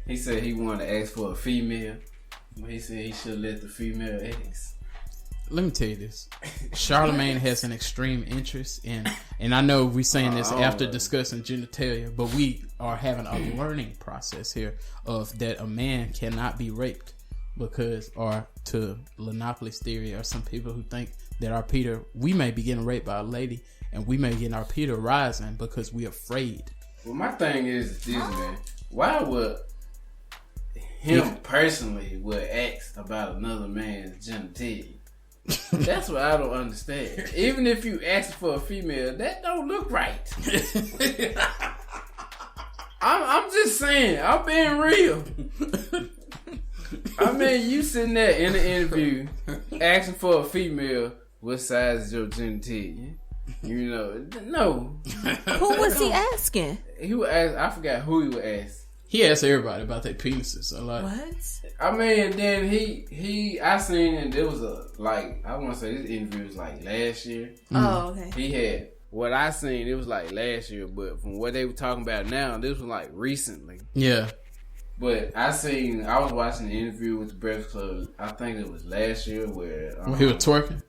He said he wanted to ask for a female, but he said he should let the female ask. Let me tell you this. Charlamagne has an extreme interest in, and I know we're saying this after discussing genitalia, but we are having a learning process here of that a man cannot be raped because, or to Lynneopoly's theory, or some people who think that our Peter, we may be getting raped by a lady and we may get our Peter rising because we're afraid. Well, my thing is this, man. Why would him personally would ask about another man's genitalia? That's what I don't understand. Even if you ask for a female, that don't look right. I'm just saying. I'm being real. I mean, you sitting there in the interview asking for a female, what size is your genitalia? You know, no. Who was he asking? He would ask. I forgot who he would ask. He asked everybody about their penises a lot. What? I mean, then I seen, and there was I want to say this interview was like last year. Oh, okay. He had, what I seen, it was like last year, but from what they were talking about now, this was like recently. Yeah. But I was watching the interview with the Breakfast Club, I think it was last year where... he was twerking?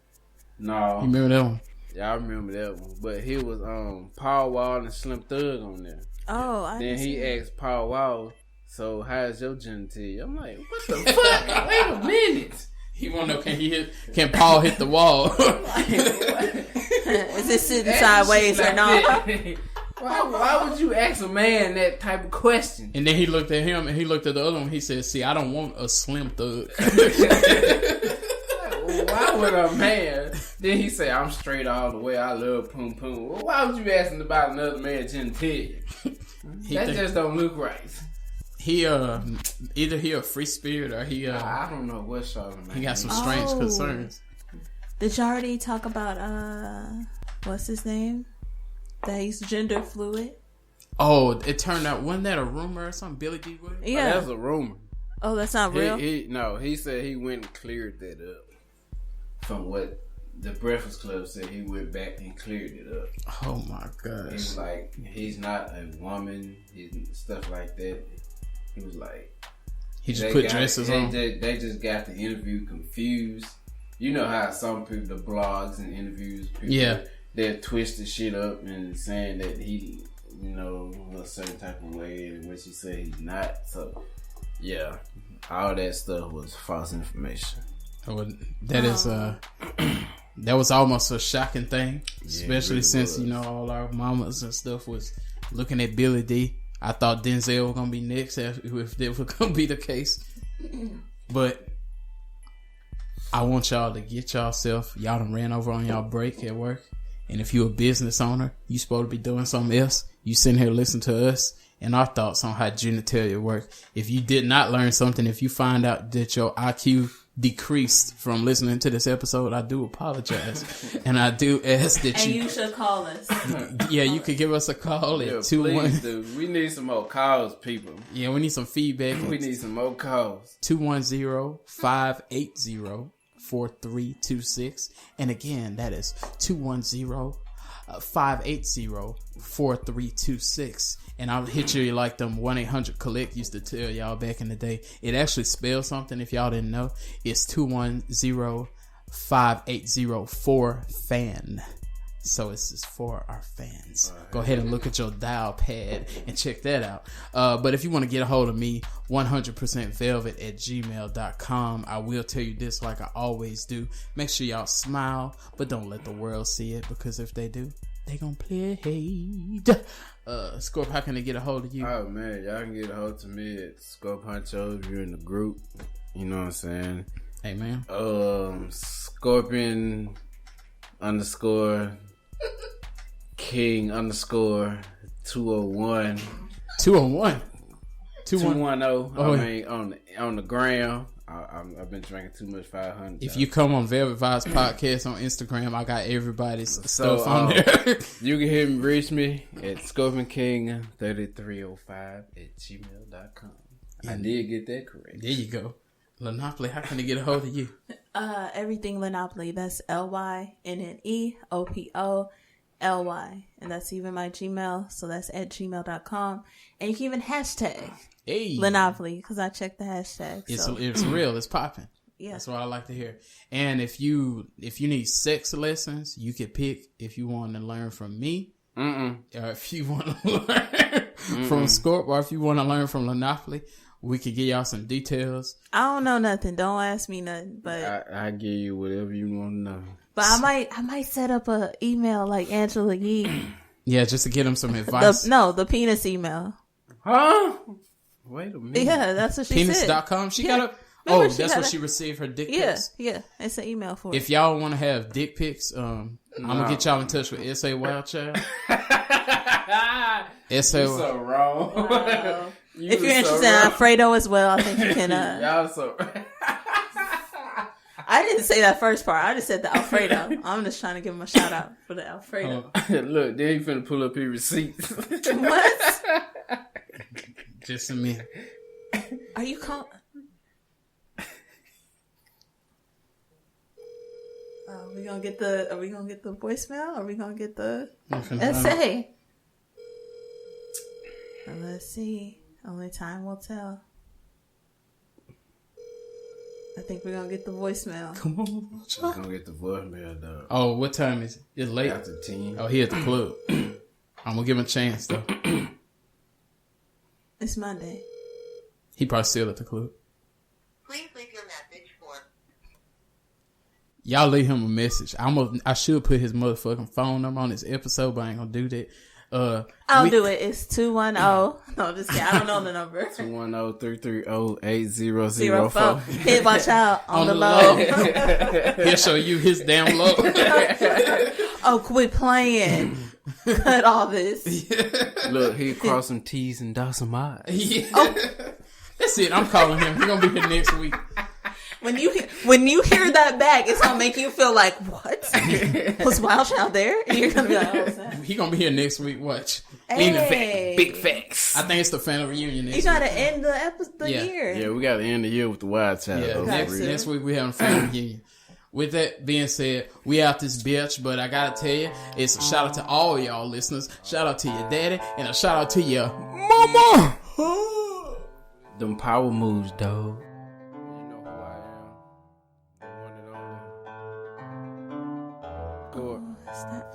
No. You remember that one? Yeah, I remember that one. But he was Paul Wall and Slim Thug on there. Oh, Then he asked Paul Wall, so how's your genitalia? I'm like, what the fuck? Wait a minute. He want to know, can Paul hit the wall? Is it sitting sideways or not? Why would you ask a man that type of question? And then he looked at him and he looked at the other one. He said, "See, I don't want a slim thug." Why would a man? Then he said, "I'm straight all the way. I love poom poom." Well, why would you ask him about another man's genitalia? That just don't look right. He either he a free spirit or he I don't know what's wrong. He got some strange concerns. Did you already talk about what's his name? That he's gender fluid. Oh, it turned out, wasn't that a rumor or something? Billy D. Williams? Yeah, that's a rumor. Oh, that's not real. He said he went and cleared that up. From what the Breakfast Club said, he went back and cleared it up. Oh my gosh! He was like, he's not a woman, stuff like that. He was like, he just put dresses on. They just got the interview confused. You know how some people, the blogs and interviews, people, they'll twist the shit up and saying that he, a certain type of way, and which he said he's not. So, yeah, all that stuff was false information. That is that was almost a shocking thing, especially really since all our mamas and stuff was looking at Billy D. I thought Denzel was gonna be next if that was gonna be the case, but I want y'all to get y'all done ran over on y'all break at work, and if you're a business owner, you supposed to be doing something else. You sitting here listening to us and our thoughts on how genitalia work. If you did not learn something, if you find out that your IQ decreased from listening to this episode, I do apologize, and I do ask that you should call us. Yeah, you could give us a call at 210. We need some more calls, people. Yeah, we need some feedback. We need some more calls. 210-580-4326, and again, that is 210-580-4326. And I'll hit you like them 1-800-COLLECT used to tell y'all back in the day. It actually spells something if y'all didn't know. It's 210-580-4FAN. So it's just for our fans. Go ahead and look at your dial pad and check that out. But if you want to get a hold of me, 100%velvet@gmail.com. I will tell you this like I always do. Make sure y'all smile, but don't let the world see it, because if they do, they gonna play hate. Scorp, how can they get a hold of you? Oh man, y'all can get a hold of me at Scorp Honcho if you're in the group. You know what I'm saying? Hey man. Scorpion _ King _ 201. 201. 210. Oh, I mean on the gram. I've been drinking too much 500. If you come on Velvet Vibes Podcast on Instagram, I got everybody's stuff on there. You can reach me at ScorpionKing3305@gmail.com. I did get that correct. There you go. Lynneopoly, how can they get a hold of you? Everything Lynneopoly. That's LYNNEOPOLY. And that's even my Gmail. So that's @gmail.com. And you can even hashtag Lynneopoly, because I checked the hashtag. It's real. It's popping. Yeah. That's what I like to hear. And if you need sex lessons, you can pick if you want to learn from me, or if you want to learn from Scorp, or if you want to learn from Lynneopoly. We could give y'all some details. I don't know nothing. Don't ask me nothing. But I give you whatever you want to know. But I might set up a email like Angela Yee. Yeah, just to get them some advice. The penis email. Huh? Wait a minute. Yeah, that's what she said. Penis.com. She got a. Oh, that's where she received her dick pics. Yeah. It's an email for it. If y'all want to have dick pics, I'm gonna get y'all in touch with S.A. Wildchild. S.A. You're so wrong. If you're interested in Alfredo as well, I think you can. Y'all so. I didn't say that first part. I just said the Alfredo. I'm just trying to give him a shout out for the Alfredo. Look, then he finna pull up his receipts. What? Just a minute. Are you calling? Are we gonna get the voicemail? Are we gonna get the SA? Let's see. Only time will tell. I think we're gonna get the voicemail. Come on, we're gonna get the voicemail, though. Oh, what time is it? It's late. After 10. Oh, he at the club. I'm gonna give him a chance though. It's Monday. He probably still at the club. Please leave your message for. Y'all leave him a message. I should put his motherfucking phone number on this episode, but I ain't gonna do that. I'll do it. It's 210. No, I'm just kidding. I don't know the number. 210-330-8004. Hey, watch out on the low. He'll show you his damn low. Oh, quit playing. Cut all this. Look, he cross some T's and dot some I's. Yeah. Oh. That's it. I'm calling him. He's gonna be here next week. When you hear that back, it's gonna make you feel like, what? Was Wild Child there? And you're gonna be like, oh, what's that? He gonna be here next week. Watch. Hey. Big facts. I think it's the family reunion next week. You gotta end the year. Yeah, we gotta end the year with the Wild Child. Yeah, next week we having a family reunion. With that being said, we out this bitch, but I gotta tell you, it's a shout out to all y'all listeners. Shout out to your daddy, and a shout out to your mama. Them power moves, dog. You know who I am. The one and only.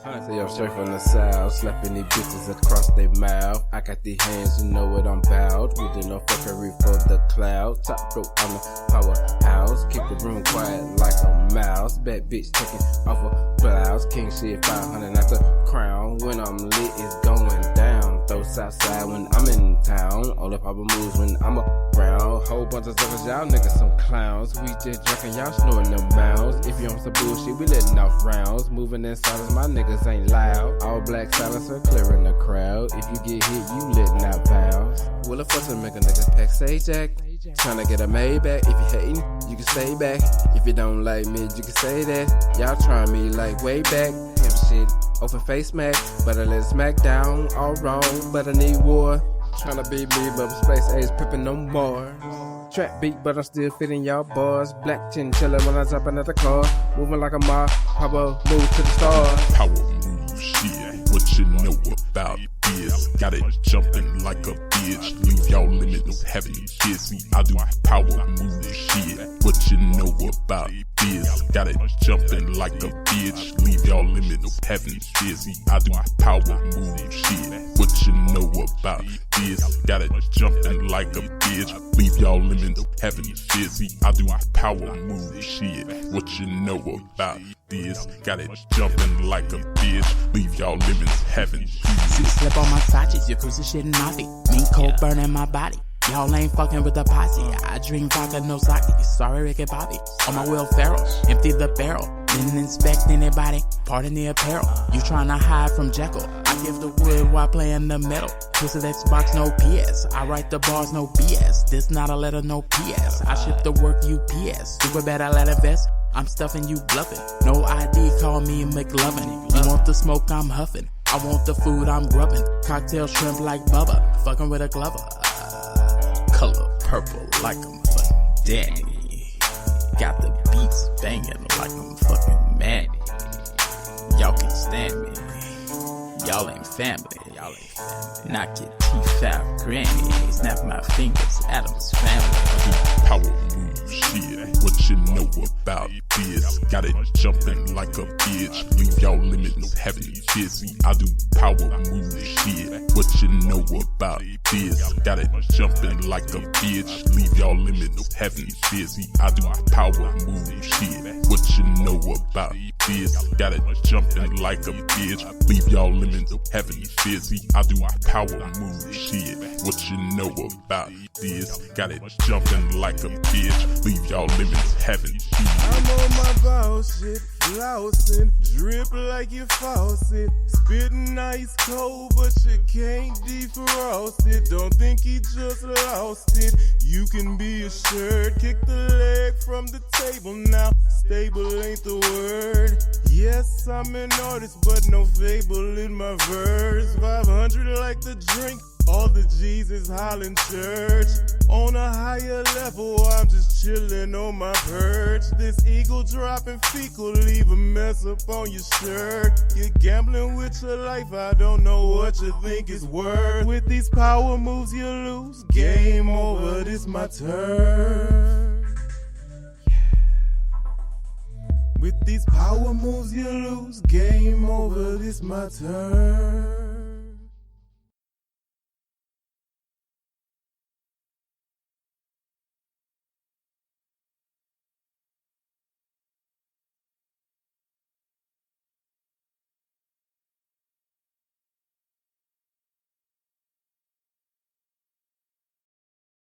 I say I'm straight from the south, slapping these bitches across their mouth. I got these hands, you know what I'm bout. We do no fuckery for the cloud. Top rope on the powerhouse. Keep the room quiet like a mouse. Bad bitch taking off a blouse. King shit 500 at the crown. When I'm lit, it's going down. Throw Southside when I'm in town. All the power moves when I'm around. Whole bunch of suckers, y'all niggas some clowns. We just drinking, y'all snoring them mouths. If you on some bullshit, we letting off rounds. Moving in silence, my niggas ain't loud. All black silencer clearing the crowd. If you get hit, you letting out vows. Will a fuss and make a nigga pack say Jack. Tryna get a Maybach. If you hating, you can stay back. If you don't like me, you can say that. Y'all trying me like way back. Pimp shit, open face smack. But I let it smack down. All wrong, but I need war. Tryna be me, but space age pippin' no more. Trap beat, but I'm still fitting y'all bars. Black chinchilla when I jump another car. Moving like a mob, power move to the stars. Power move shit, what you know about this? Got it jumping like a bitch. Leave y'all limits having kids. See, I do power move shit, what you know about this? Got it jumping like a bitch. Leave y'all limits having kids. See, I do power move shit, what you know about this? Got it jumping like a bitch. Leave y'all limits having kids. See, I do power move shit, what you know about this? Got it jumping like a bitch. Leave y'all limits having kids. Slip on my sachets, your cruising shit in my feet. Mean cold burning my body. Y'all ain't fucking with the posse. I drink vodka, no sake. Sorry, Ricky Bobby. On my Will Ferrell, empty the barrel. Didn't inspect anybody, pardon the apparel. You tryna hide from Jekyll. I give the wood while playing the metal. Twisted Xbox, no PS. I write the bars, no BS. This not a letter, no PS. I ship the work UPS. Super bad, I let it vest. I'm stuffing, you bluffing. No ID, call me McLovin. You want the smoke, I'm huffing. I want the food, I'm grubbing. Cocktail shrimp like Bubba. Fucking with a Glover. Color purple like I'm fucking daddy. Got the beats banging like I'm fucking Maddie. Y'all can stand me. Y'all ain't family. Knock your teeth out, granny. Snap my fingers, Adam's family. Power move shit, what you know about this? Got it jumping like a bitch. Leave y'all limits having kids. See, I do power move shit, what you know about this? Got it jumping like a bitch. Leave y'all limits having kids. See, I do power move shit, what you know about this? Got it jumping like a bitch. Leave y'all limits having kids. See, I do power move shit, what you know about this? Got it jumping like a bitch. Leave y'all limits having kids. I'm on my bullshit, flousing, drip like your faucet, spitting ice cold, but you can't defrost it. Don't think he just lost it. You can be assured, kick the leg from the table now. Stable ain't the word. Yes, I'm an artist, but no fable in my verse. 500 like the drink. All the Jesus hollering church. On a higher level, I'm just chilling on my perch. This eagle dropping fecal, leave a mess up on your shirt. You're gambling with your life, I don't know what you think it's worth. With these power moves you lose, game over, this my turn. With these power moves you lose, game over, this my turn.